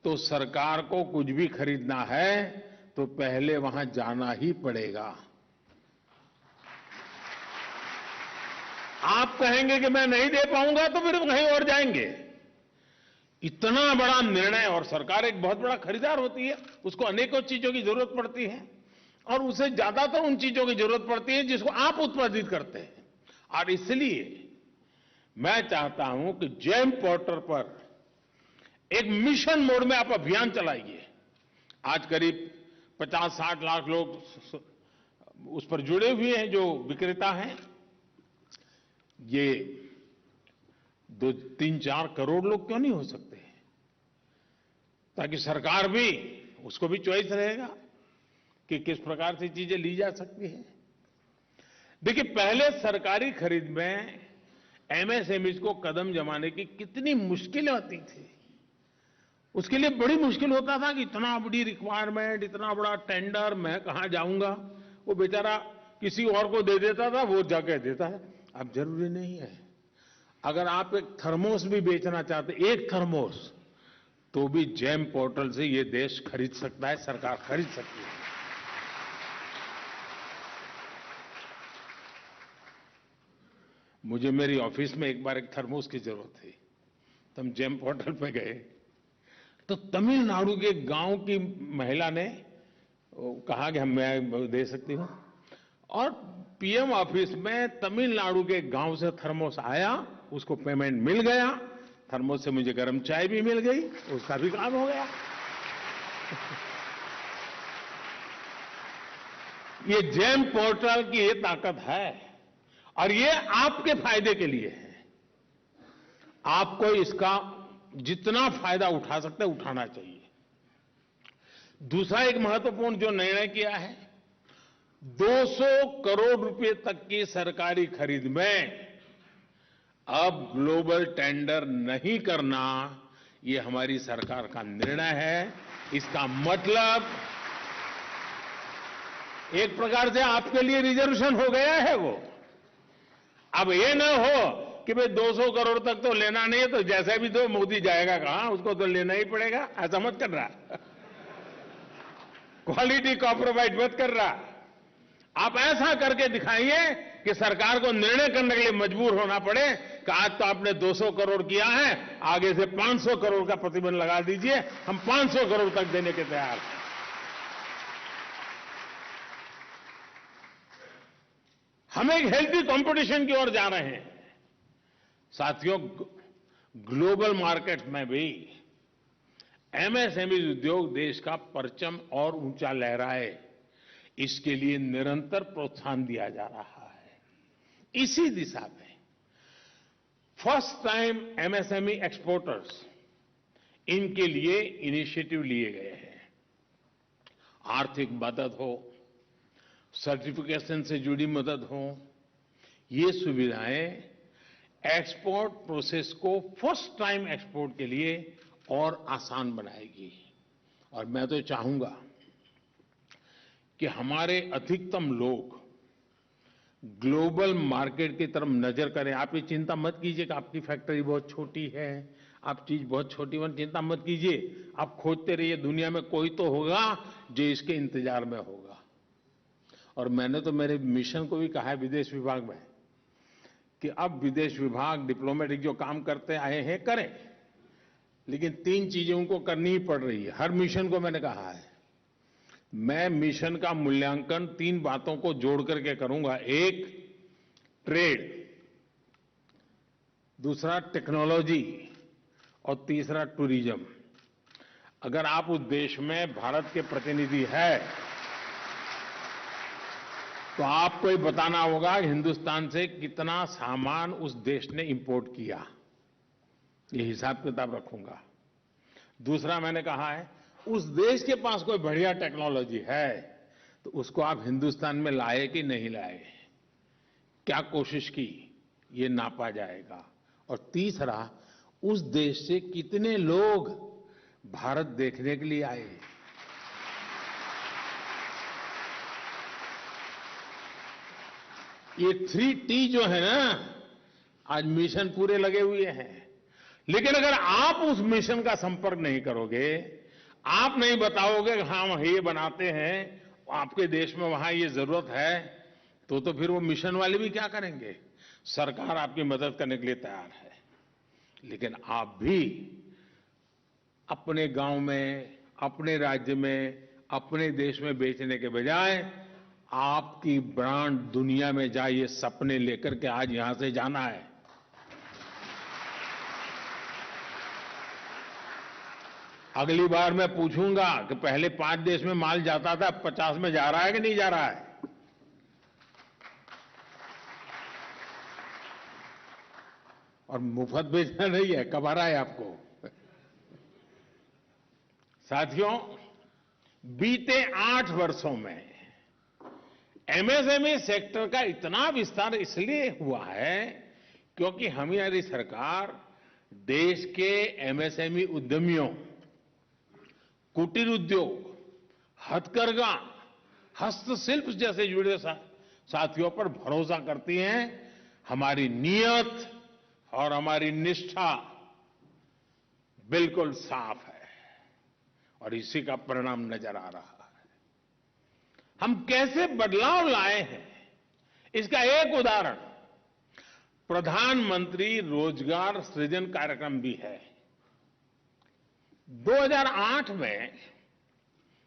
तो सरकार को कुछ भी खरीदना है तो पहले वहां जाना ही पड़ेगा। आप कहेंगे कि मैं नहीं दे पाऊंगा तो फिर कहीं और जाएंगे। इतना बड़ा निर्णय, और सरकार एक बहुत बड़ा खरीदार होती है, उसको अनेकों चीजों की जरूरत पड़ती है और उसे ज्यादातर उन चीजों की जरूरत पड़ती है जिसको आप उत्पादित करते हैं। और इसलिए मैं चाहता हूं कि जेम पोर्टल पर एक मिशन मोड में आप अभियान चलाइए। आज करीब 50-60 लाख लोग उस पर जुड़े हुए हैं जो विक्रेता हैं। ये 2-3-4 करोड़ लोग क्यों नहीं हो सकते, ताकि सरकार भी, उसको भी चॉइस रहेगा कि किस प्रकार से चीजें ली जा सकती हैं। देखिए, पहले सरकारी खरीद में एमएसएमई को कदम जमाने की कितनी मुश्किलें होती थी। उसके लिए बड़ी मुश्किल होता था कि इतना बड़ी रिक्वायरमेंट, इतना बड़ा टेंडर, मैं कहां जाऊंगा। वो बेचारा किसी और को दे देता था, वो जाके देता है। अब जरूरी नहीं है। अगर आप एक थर्मोस भी बेचना चाहते, एक थर्मोस, तो भी जेम पोर्टल से ये देश खरीद सकता है, सरकार खरीद सकती है। मुझे मेरी ऑफिस में एक बार एक थर्मोस की जरूरत थी, तो हम जेम पोर्टल पे गए, तो तमिलनाडु के गांव की महिला ने कहा कि मैं दे सकती हूं, और पीएम ऑफिस में तमिलनाडु के गांव से थर्मोस आया, उसको पेमेंट मिल गया, थर्मोस से मुझे गर्म चाय भी मिल गई, उसका भी काम हो गया। ये जेम पोर्टल की ये ताकत है, और ये आपके फायदे के लिए है। आपको इसका जितना फायदा उठा सकते हैं उठाना चाहिए। दूसरा एक महत्वपूर्ण जो निर्णय किया है, 200 करोड़ रुपए तक की सरकारी खरीद में अब ग्लोबल टेंडर नहीं करना, ये हमारी सरकार का निर्णय है। इसका मतलब एक प्रकार से आपके लिए रिजर्वेशन हो गया है वो। अब ये न हो कि भाई 200 करोड़ तक तो लेना नहीं है, तो जैसे भी तो मोदी जाएगा कहां, उसको तो लेना ही पड़ेगा, ऐसा मत कर रहा। क्वालिटी कॉम्प्रोमाइज मत कर रहा। आप ऐसा करके दिखाइए कि सरकार को निर्णय करने के लिए मजबूर होना पड़े कि आज तो आपने 200 करोड़ किया है, आगे से 500 करोड़ का प्रतिबंध लगा दीजिए, हम 500 करोड़ तक देने के तैयार हैं। हम एक हेल्थी कंपटीशन की ओर जा रहे हैं। साथियों, ग्लोबल मार्केट में भी एमएसएमई उद्योग देश का परचम और ऊंचा लहराए, इसके लिए निरंतर प्रोत्साहन दिया जा रहा है। इसी दिशा में फर्स्ट टाइम एमएसएमई एक्सपोर्टर्स, इनके लिए इनिशिएटिव लिए गए हैं। आर्थिक मदद हो, सर्टिफिकेशन से जुड़ी मदद हो, ये सुविधाएं एक्सपोर्ट प्रोसेस को फर्स्ट टाइम एक्सपोर्ट के लिए और आसान बनाएगी। और मैं तो चाहूंगा कि हमारे अधिकतम लोग ग्लोबल मार्केट की तरफ नजर करें। आप ये चिंता मत कीजिए कि आपकी फैक्ट्री बहुत छोटी है, आप चीज बहुत छोटी है, चिंता मत कीजिए। आप खोजते रहिए, दुनिया में कोई तो होगा जो इसके इंतजार में होगा। और मैंने तो मेरे मिशन को भी कहा है विदेश विभाग में कि अब विदेश विभाग डिप्लोमेटिक जो काम करते आए हैं करें, लेकिन 3 चीजें उनको करनी ही पड़ रही है। हर मिशन को मैंने कहा है, मैं मिशन का मूल्यांकन 3 बातों को जोड़ करके करूंगा। एक, ट्रेड, दूसरा टेक्नोलॉजी, और तीसरा टूरिज्म। अगर आप उस देश में भारत के प्रतिनिधि हैं, तो आपको ये बताना होगा कि हिंदुस्तान से कितना सामान उस देश ने इंपोर्ट किया, ये हिसाब किताब रखूंगा। दूसरा मैंने कहा है, उस देश के पास कोई बढ़िया टेक्नोलॉजी है तो उसको आप हिंदुस्तान में लाए कि नहीं लाए, क्या कोशिश की, ये नापा जाएगा। और तीसरा, उस देश से कितने लोग भारत देखने के लिए आए। ये 3T जो है ना, आज मिशन पूरे लगे हुए हैं, लेकिन अगर आप उस मिशन का संपर्क नहीं करोगे, आप नहीं बताओगे कि हाँ ये बनाते हैं, आपके देश में वहां ये जरूरत है, तो फिर वो मिशन वाले भी क्या करेंगे। सरकार आपकी मदद करने के लिए तैयार है, लेकिन आप भी अपने गांव में, अपने राज्य में, अपने देश में बेचने के बजाय आपकी ब्रांड दुनिया में जाए, ये सपने लेकर के आज यहां से जाना है। अगली बार मैं पूछूंगा कि पहले 5 देश में माल जाता था, 50 में जा रहा है कि नहीं जा रहा है। और मुफ्त बेचना नहीं है, कब आ रहा है आपको। साथियों, बीते 8 वर्षों में एमएसएमई सेक्टर का इतना विस्तार इसलिए हुआ है क्योंकि हमारी सरकार देश के एमएसएमई उद्यमियों, कुटीर उद्योग, हथकरघा, हस्तशिल्प जैसे जुड़े साथियों पर भरोसा करती हैं। हमारी नीयत और हमारी निष्ठा बिल्कुल साफ है और इसी का परिणाम नजर आ रहा है। हम कैसे बदलाव लाए हैं, इसका एक उदाहरण प्रधानमंत्री रोजगार सृजन कार्यक्रम भी है। 2008 में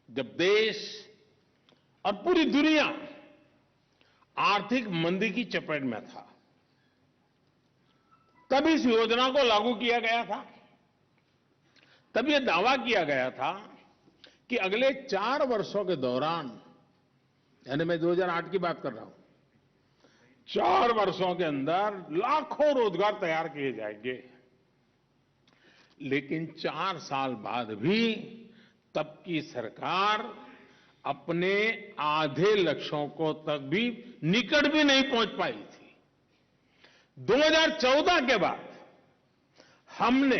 जब देश और पूरी दुनिया आर्थिक मंदी की चपेट में था, तब इस योजना को लागू किया गया था। तब यह दावा किया गया था कि अगले 4 वर्षों के दौरान, यानी मैं 2008 की बात कर रहा हूं, 4 वर्षों के अंदर लाखों रोजगार तैयार किए जाएंगे। लेकिन 4 साल बाद भी तब की सरकार अपने आधे लक्ष्यों को तक भी निकट भी नहीं पहुंच पाई थी। 2014 के बाद हमने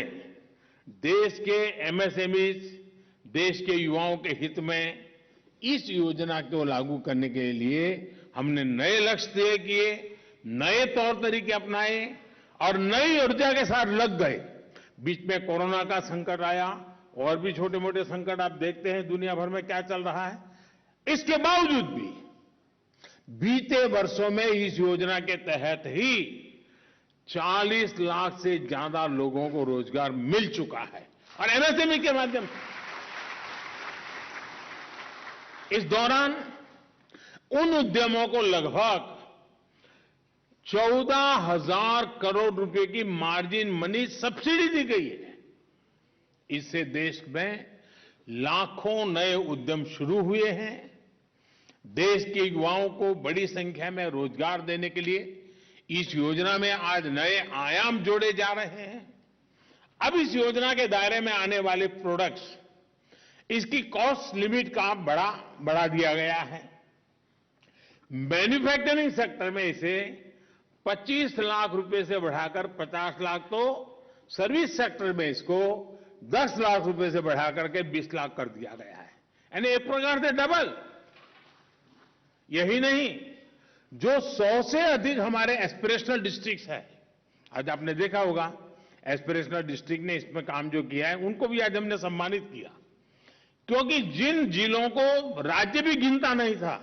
देश के एमएसएमई, देश के युवाओं के हित में इस योजना को लागू करने के लिए हमने नए लक्ष्य तय किए, नए तौर तरीके अपनाए और नई ऊर्जा के साथ लग गए। बीच में कोरोना का संकट आया और भी छोटे मोटे संकट आप देखते हैं दुनिया भर में क्या चल रहा है। इसके बावजूद भी बीते वर्षों में इस योजना के तहत ही 40 लाख से ज्यादा लोगों को रोजगार मिल चुका है और एमएसएमई के माध्यम से। इस दौरान उन उद्यमों को लगभग 14,000 करोड़ रुपए की मार्जिन मनी सब्सिडी दी गई है। इससे देश में लाखों नए उद्यम शुरू हुए हैं। देश के युवाओं को बड़ी संख्या में रोजगार देने के लिए इस योजना में आज नए आयाम जोड़े जा रहे हैं। अब इस योजना के दायरे में आने वाले प्रोडक्ट्स, इसकी कॉस्ट लिमिट का बढ़ा दिया गया है। मैन्युफैक्चरिंग सेक्टर में इसे 25 लाख रुपए से बढ़ाकर 50 लाख, तो सर्विस सेक्टर में इसको 10 लाख रुपए से बढ़ाकर के 20 लाख कर दिया गया है, यानी एक प्रकार से डबल। यही नहीं, जो 100 से अधिक हमारे एस्पिरेशनल डिस्ट्रिक्ट्स है, आज आपने देखा होगा एस्पिरेशनल डिस्ट्रिक्ट ने इसमें काम जो किया है उनको भी आज हमने सम्मानित किया, क्योंकि जिन जिलों को राज्य भी गिनता नहीं था,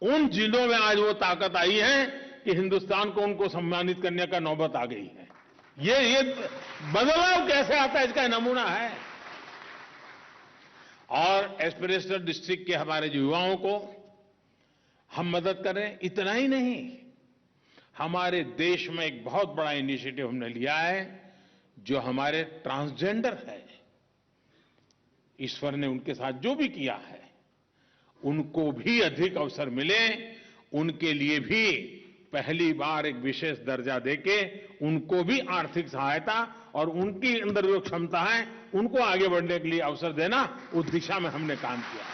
उन जिलों में आज वो ताकत आई है कि हिंदुस्तान को उनको सम्मानित करने का नौबत आ गई है। ये बदलाव कैसे आता है इसका नमूना है। और एस्पिरेशनल डिस्ट्रिक्ट के हमारे युवाओं को हम मदद करें, इतना ही नहीं, हमारे देश में एक बहुत बड़ा इनिशिएटिव हमने लिया है, जो हमारे ट्रांसजेंडर है, ईश्वर ने उनके साथ जो भी किया है, उनको भी अधिक अवसर मिले, उनके लिए भी पहली बार एक विशेष दर्जा देके उनको भी आर्थिक सहायता और उनकी अंदर जो क्षमता है उनको आगे बढ़ने के लिए अवसर देना, उस दिशा में हमने काम किया।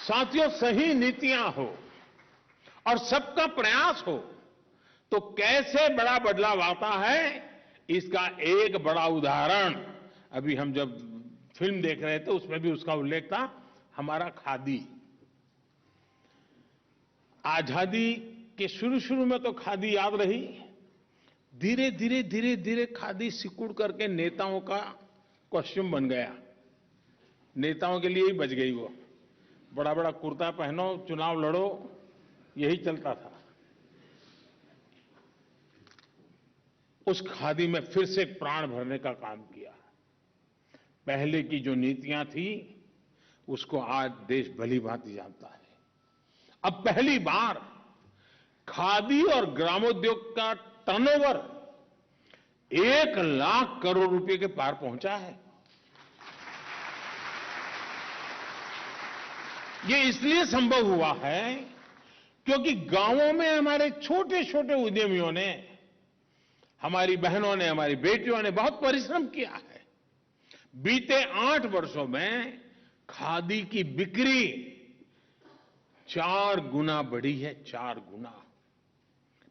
साथियों, सही नीतियां हो और सबका प्रयास हो तो कैसे बड़ा बदलाव आता है, इसका एक बड़ा उदाहरण अभी हम जब फिल्म देख रहे थे उसमें भी उसका उल्लेख था, हमारा खादी। आजादी के शुरू में तो खादी याद रही, धीरे धीरे खादी सिकुड़ करके नेताओं का कॉस्ट्यूम बन गया। नेताओं के लिए ही बच गई वो, बड़ा बड़ा कुर्ता पहनो, चुनाव लड़ो, यही चलता था। उस खादी में फिर से प्राण भरने का काम किया। पहले की जो नीतियां थी उसको आज देश भली भांति जानता है। अब पहली बार खादी और ग्रामोद्योग का टर्नओवर 1 लाख करोड़ रुपए के पार पहुंचा है। ये इसलिए संभव हुआ है क्योंकि गांवों में हमारे छोटे छोटे उद्यमियों ने, हमारी बहनों ने, हमारी बेटियों ने बहुत परिश्रम किया है। बीते 8 वर्षों में खादी की बिक्री 4 गुना बढ़ी है, 4 गुना।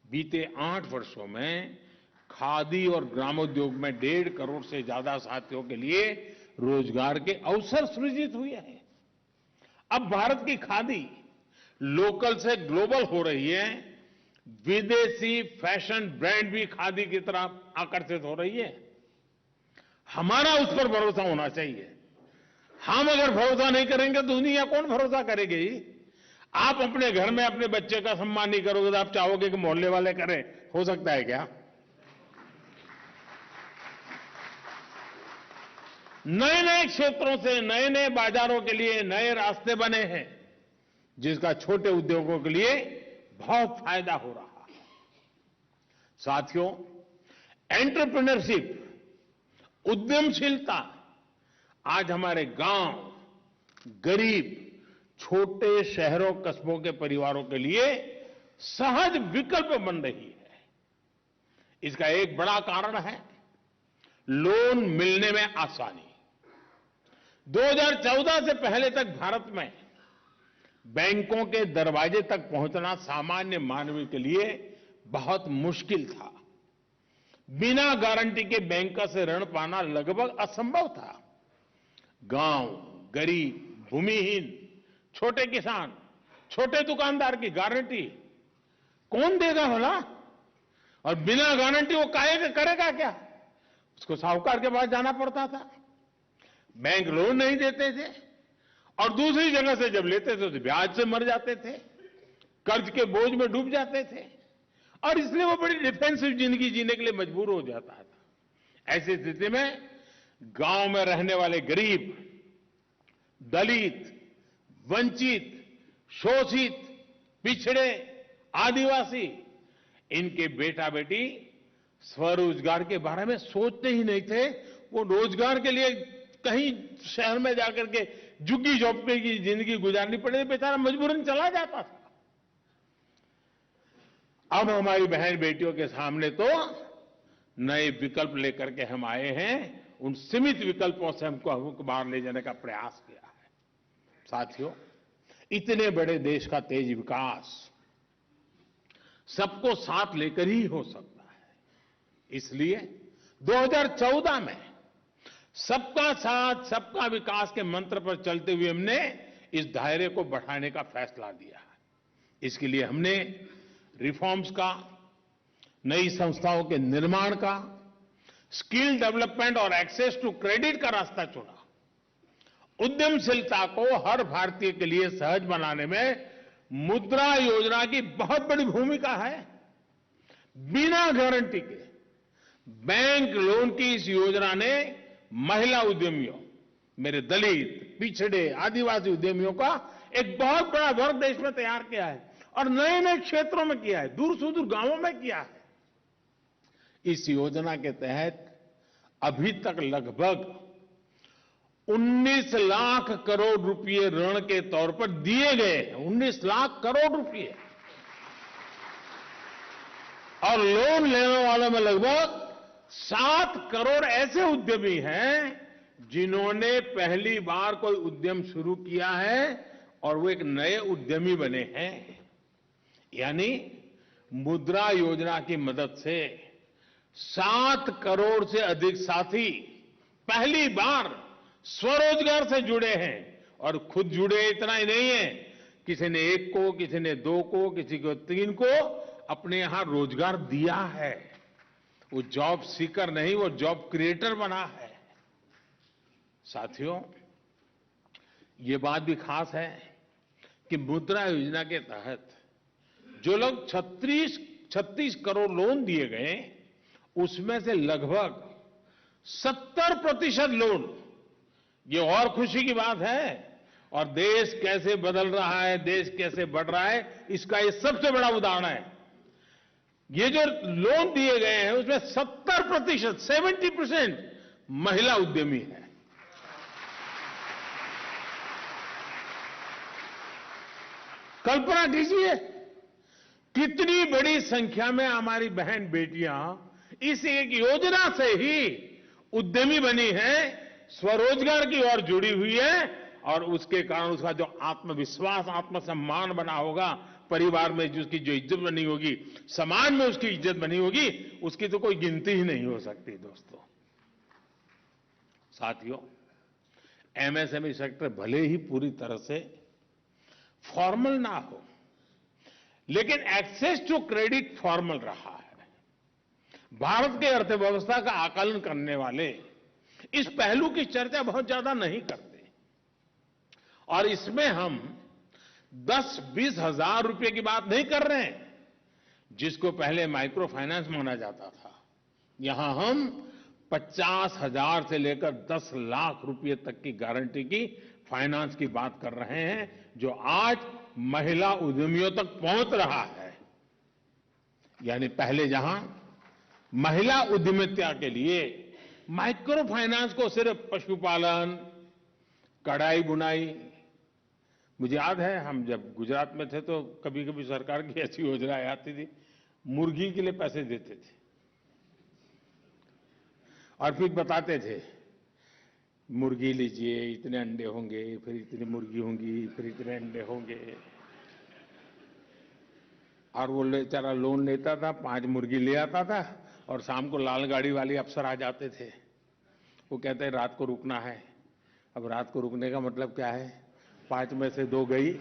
बीते 8 वर्षों में खादी और ग्रामोद्योग में 1.5 करोड़ से ज्यादा साथियों के लिए रोजगार के अवसर सृजित हुए हैं। अब भारत की खादी लोकल से ग्लोबल हो रही है। विदेशी फैशन ब्रांड भी खादी की तरफ आकर्षित हो रही है। हमारा उस पर भरोसा होना चाहिए। हम अगर भरोसा नहीं करेंगे तो दुनिया कौन भरोसा करेगी? आप अपने घर में अपने बच्चे का सम्मान नहीं करोगे तो आप चाहोगे कि मोहल्ले वाले करें? हो सकता है क्या? नए नए क्षेत्रों से नए नए बाजारों के लिए नए रास्ते बने हैं, जिसका छोटे उद्योगों के लिए बहुत फायदा हो रहा है। साथियों, एंटरप्रेन्योरशिप, उद्यमशीलता आज हमारे गांव, गरीब, छोटे शहरों कस्बों के परिवारों के लिए सहज विकल्प बन रही है। इसका एक बड़ा कारण है लोन मिलने में आसानी। 2014 से पहले तक भारत में बैंकों के दरवाजे तक पहुंचना सामान्य मानव के लिए बहुत मुश्किल था। बिना गारंटी के बैंक से ऋण पाना लगभग असंभव था। गांव, गरीब, भूमिहीन, छोटे किसान, छोटे दुकानदार की गारंटी कौन देगा भला? और बिना गारंटी वो करेगा क्या? उसको साहूकार के पास जाना पड़ता था। बैंक लोन नहीं देते थे और दूसरी जगह से जब लेते थे तो ब्याज से मर जाते थे, कर्ज के बोझ में डूब जाते थे और इसलिए वो बड़ी डिफेंसिव जिंदगी जीने के लिए मजबूर हो जाता था। ऐसी स्थिति में गांव में रहने वाले गरीब, दलित, वंचित, शोषित, पिछड़े, आदिवासी, इनके बेटा बेटी स्वरोजगार के बारे में सोचते ही नहीं थे। वो रोजगार के लिए कहीं शहर में जाकर के झुग्गी झोंपड़े की जिंदगी गुजारनी पड़े, बेचारा मजबूरन चला जाता था। अब हमारी बहन बेटियों के सामने तो नए विकल्प लेकर के हम आए हैं। उन सीमित विकल्पों से हमको बाहर ले जाने का प्रयास किया है। साथियों, इतने बड़े देश का तेज विकास सबको साथ लेकर ही हो सकता है। इसलिए 2014 में सबका साथ सबका विकास के मंत्र पर चलते हुए हमने इस दायरे को बढ़ाने का फैसला लिया है। इसके लिए हमने रिफॉर्म्स का, नई संस्थाओं के निर्माण का, स्किल डेवलपमेंट और एक्सेस टू क्रेडिट का रास्ता चुना। उद्यमशीलता को हर भारतीय के लिए सहज बनाने में मुद्रा योजना की बहुत बड़ी भूमिका है। बिना गारंटी के बैंक लोन की इस योजना ने महिला उद्यमियों, मेरे दलित, पिछड़े, आदिवासी उद्यमियों का एक बहुत बड़ा वर्ग देश में तैयार किया है और नए नए क्षेत्रों में किया है, दूर सुदूर गांवों में किया है। इस योजना के तहत अभी तक लगभग 19 लाख करोड़ रुपए ऋण के तौर पर दिए गए हैं। 19 लाख करोड़ रुपए। और लोन लेने वालों में लगभग 7 करोड़ ऐसे उद्यमी हैं जिन्होंने पहली बार कोई उद्यम शुरू किया है और वो एक नए उद्यमी बने हैं। यानी मुद्रा योजना की मदद से 7 करोड़ से अधिक साथी पहली बार स्वरोजगार से जुड़े हैं। और खुद जुड़े इतना ही नहीं है, किसी ने 1 को, किसी ने 2 को, किसी को 3 को अपने यहां रोजगार दिया है। वो जॉब सीकर नहीं, वो जॉब क्रिएटर बना है। साथियों, ये बात भी खास है कि मुद्रा योजना के तहत जो लोग 36 करोड़ लोन दिए गए, उसमें से लगभग 70% लोन, ये और खुशी की बात है। और देश कैसे बदल रहा है, देश कैसे बढ़ रहा है, इसका ये सबसे बड़ा उदाहरण है। ये जो लोन दिए गए हैं उसमें 70% महिला उद्यमी है। कल्पना कीजिए कितनी बड़ी संख्या में हमारी बहन बेटियां इस एक योजना से ही उद्यमी बनी है, स्वरोजगार की ओर जुड़ी हुई है। और उसके कारण उसका जो आत्मविश्वास, आत्मसम्मान बना होगा, परिवार में जिसकी जो इज्जत बनी होगी, समाज में उसकी इज्जत बनी होगी, उसकी तो कोई गिनती ही नहीं हो सकती। दोस्तों, साथियों, एमएसएमई सेक्टर भले ही पूरी तरह से फॉर्मल ना हो, लेकिन एक्सेस टू क्रेडिट फॉर्मल रहा है। भारत की अर्थव्यवस्था का आकलन करने वाले इस पहलू की चर्चा बहुत ज्यादा नहीं करते, और इसमें हम 10-20 हजार रुपए की बात नहीं कर रहे हैं, जिसको पहले माइक्रो फाइनेंस माना जाता था। यहां हम 50,000 से लेकर 10 लाख रुपए तक की गारंटी की फाइनेंस की बात कर रहे हैं, जो आज महिला उद्यमियों तक पहुंच रहा है। यानी पहले जहां महिला उद्यमिता के लिए माइक्रो फाइनेंस को सिर्फ पशुपालन, कढ़ाई बुनाई, मुझे याद है हम जब गुजरात में थे तो कभी कभी सरकार की ऐसी योजनाएं आती थी, मुर्गी के लिए पैसे देते थे और फिर बताते थे मुर्गी लीजिए, इतने अंडे होंगे, फिर इतनी मुर्गी होंगी, फिर इतने अंडे होंगे, और वो बेचारा लोन लेता था, 5 मुर्गी ले आता था और शाम को लाल गाड़ी वाले अफसर आ जाते थे। वो कहते हैं रात को रुकना है। अब रात को रुकने का मतलब क्या है? 5 में से 2 गई,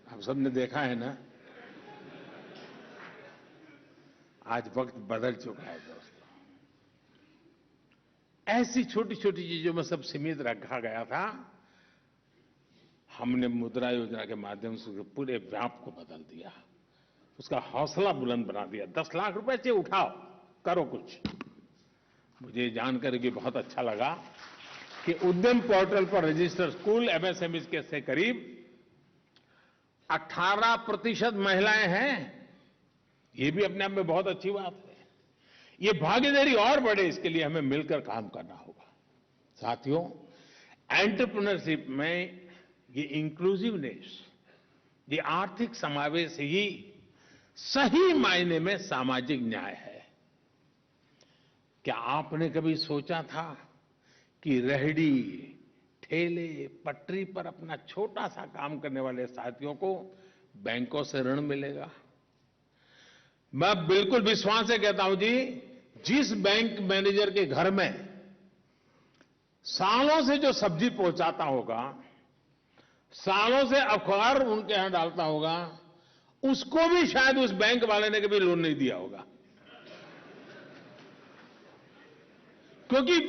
हम सबने देखा है ना। आज वक्त बदल चुका है दोस्तों। ऐसी छोटी छोटी चीजों में सब सीमित रखा गया था, हमने मुद्रा योजना के माध्यम से उसके पूरे व्याप को बदल दिया, उसका हौसला बुलंद बना दिया। 10 लाख रुपए से उठाओ, करो कुछ। मुझे जानकर के बहुत अच्छा लगा कि उद्यम पोर्टल पर रजिस्टर्ड स्कूल एमएसएमई के से करीब 18% महिलाएं हैं। ये भी अपने आप में बहुत अच्छी बात है। ये भागीदारी और बढ़े, इसके लिए हमें मिलकर काम करना होगा। साथियों, एंटरप्रेन्योरशिप में ये इंक्लूसिवनेस, ये आर्थिक समावेश ही सही मायने में सामाजिक न्याय है। क्या आपने कभी सोचा था कि रेहड़ी, ठेले, पटरी पर अपना छोटा सा काम करने वाले साथियों को बैंकों से ऋण मिलेगा? मैं बिल्कुल विश्वास से कहता हूं जी, जिस बैंक मैनेजर के घर में सालों से जो सब्जी पहुंचाता होगा, सालों से अखबार उनके यहां डालता होगा, उसको भी शायद उस बैंक वाले ने कभी लोन नहीं दिया होगा। क्योंकि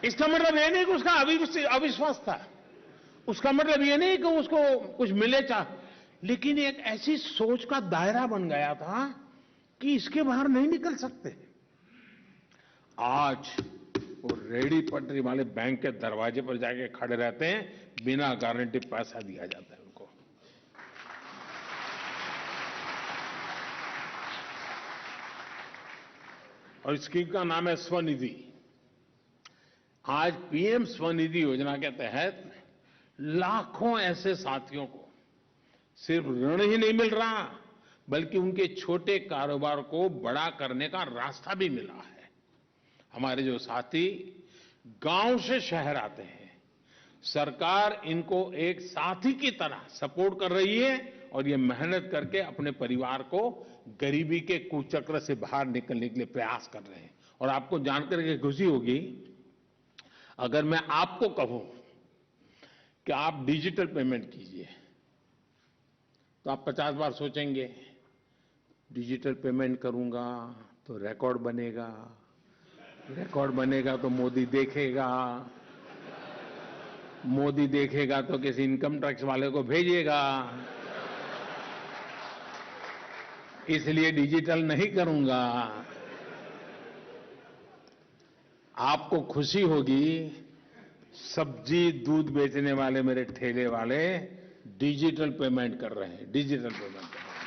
इसका मतलब ये नहीं कि उसका अविश्वास था, उसका मतलब ये नहीं कि उसको कुछ मिले चाह, लेकिन एक ऐसी सोच का दायरा बन गया था कि इसके बाहर नहीं निकल सकते। आज वो रेहड़ी पटरी वाले बैंक के दरवाजे पर जाके खड़े रहते हैं, बिना गारंटी पैसा दिया जाता है उनको। और स्कीम का नाम है स्वनिधि। आज पीएम स्वनिधि योजना के तहत लाखों ऐसे साथियों को सिर्फ ऋण ही नहीं मिल रहा, बल्कि उनके छोटे कारोबार को बड़ा करने का रास्ता भी मिला है। हमारे जो साथी गांव से शहर आते हैं, सरकार इनको एक साथी की तरह सपोर्ट कर रही है और ये मेहनत करके अपने परिवार को गरीबी के कुचक्र से बाहर निकलने के लिए प्रयास कर रहे हैं। और आपको जानकर के खुशी होगी, अगर मैं आपको कहूं कि आप डिजिटल पेमेंट कीजिए, तो आप 50 बार सोचेंगे, डिजिटल पेमेंट करूंगा तो रिकॉर्ड बनेगा, रिकॉर्ड बनेगा तो मोदी देखेगा, मोदी देखेगा तो किसी इनकम टैक्स वाले को भेजेगा, इसलिए डिजिटल नहीं करूंगा। आपको खुशी होगी, सब्जी दूध बेचने वाले मेरे ठेले वाले डिजिटल पेमेंट कर रहे हैं, डिजिटल पेमेंट कर रहे हैं।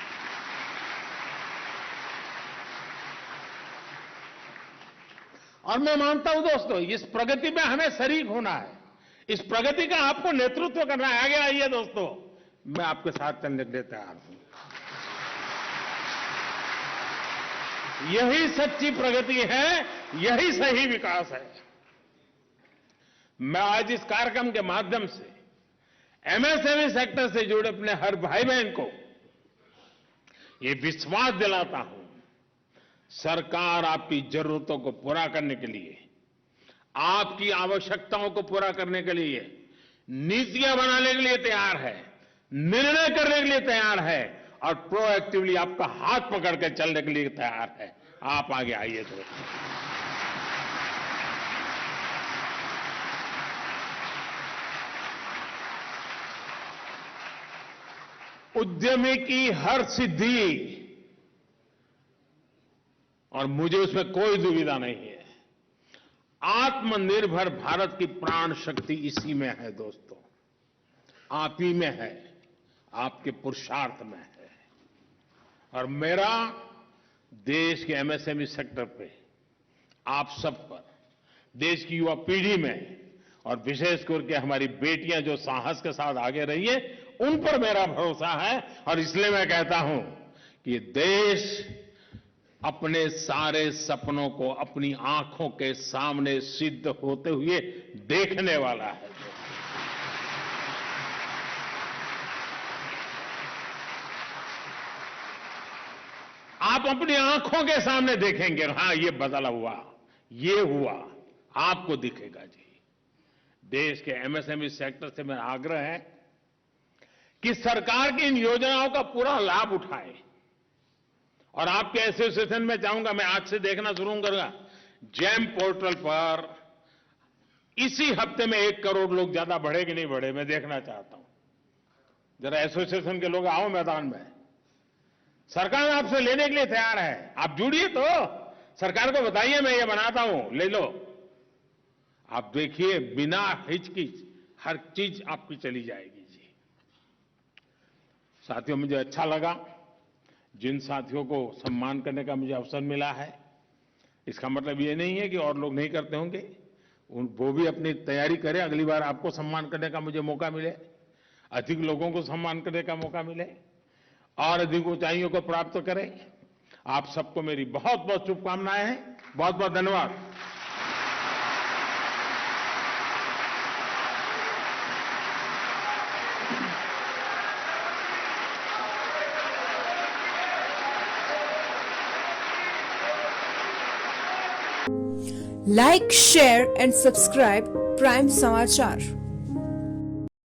और मैं मानता हूं दोस्तों, इस प्रगति में हमें शरीक होना है, इस प्रगति का आपको नेतृत्व करना है। आगे आइए दोस्तों, मैं आपके साथ चलने के लिए तैयार हूं। यही सच्ची प्रगति है, यही सही विकास है। मैं आज इस कार्यक्रम के माध्यम से एमएसएमई सेक्टर से जुड़े अपने हर भाई बहन को ये विश्वास दिलाता हूं, सरकार आपकी जरूरतों को पूरा करने के लिए, आपकी आवश्यकताओं को पूरा करने के लिए नीतियां बनाने के लिए तैयार है, निर्णय करने के लिए तैयार है और प्रोएक्टिवली आपका हाथ पकड़ के चलने के लिए तैयार है। आप आगे आइए दोस्तों। उद्यमी की हर सिद्धि, और मुझे उसमें कोई दुविधा नहीं है, आत्मनिर्भर भारत की प्राण शक्ति इसी में है दोस्तों, आप ही में है, आपके पुरुषार्थ में है। और मेरा देश के एमएसएमई सेक्टर पे, आप सब पर, देश की युवा पीढ़ी में और विशेष करके हमारी बेटियां जो साहस के साथ आगे रही है, उन पर मेरा भरोसा है। और इसलिए मैं कहता हूं कि ये देश अपने सारे सपनों को अपनी आंखों के सामने सिद्ध होते हुए देखने वाला है। आप अपनी आंखों के सामने देखेंगे, हां ये बदला हुआ, ये हुआ, आपको दिखेगा जी। देश के एमएसएमई सेक्टर से मेरा आग्रह है कि सरकार की इन योजनाओं का पूरा लाभ उठाएं। और आपके एसोसिएशन में चाहूंगा, मैं आज से देखना शुरू करूंगा, जेम पोर्टल पर इसी हफ्ते में 1 करोड़ लोग ज्यादा बढ़े कि नहीं बढ़े, मैं देखना चाहता हूं। जरा एसोसिएशन के लोग आओ मैदान में, सरकार आपसे लेने के लिए तैयार है। आप जुड़िए तो सरकार को बताइए मैं ये बनाता हूं, ले लो। आप देखिए बिना हिचकिच हर चीज आपकी चली जाएगी जी। साथियों, मुझे अच्छा लगा जिन साथियों को सम्मान करने का मुझे अवसर मिला है। इसका मतलब ये नहीं है कि और लोग नहीं करते होंगे, वो भी अपनी तैयारी करें, अगली बार आपको सम्मान करने का मुझे मौका मिले, अधिक लोगों को सम्मान करने का मौका मिले और अधिक ऊंचाइयों को प्राप्त करें। आप सबको मेरी बहुत बहुत शुभकामनाएं हैं। बहुत बहुत धन्यवाद। Like, share and subscribe Prime Samachar.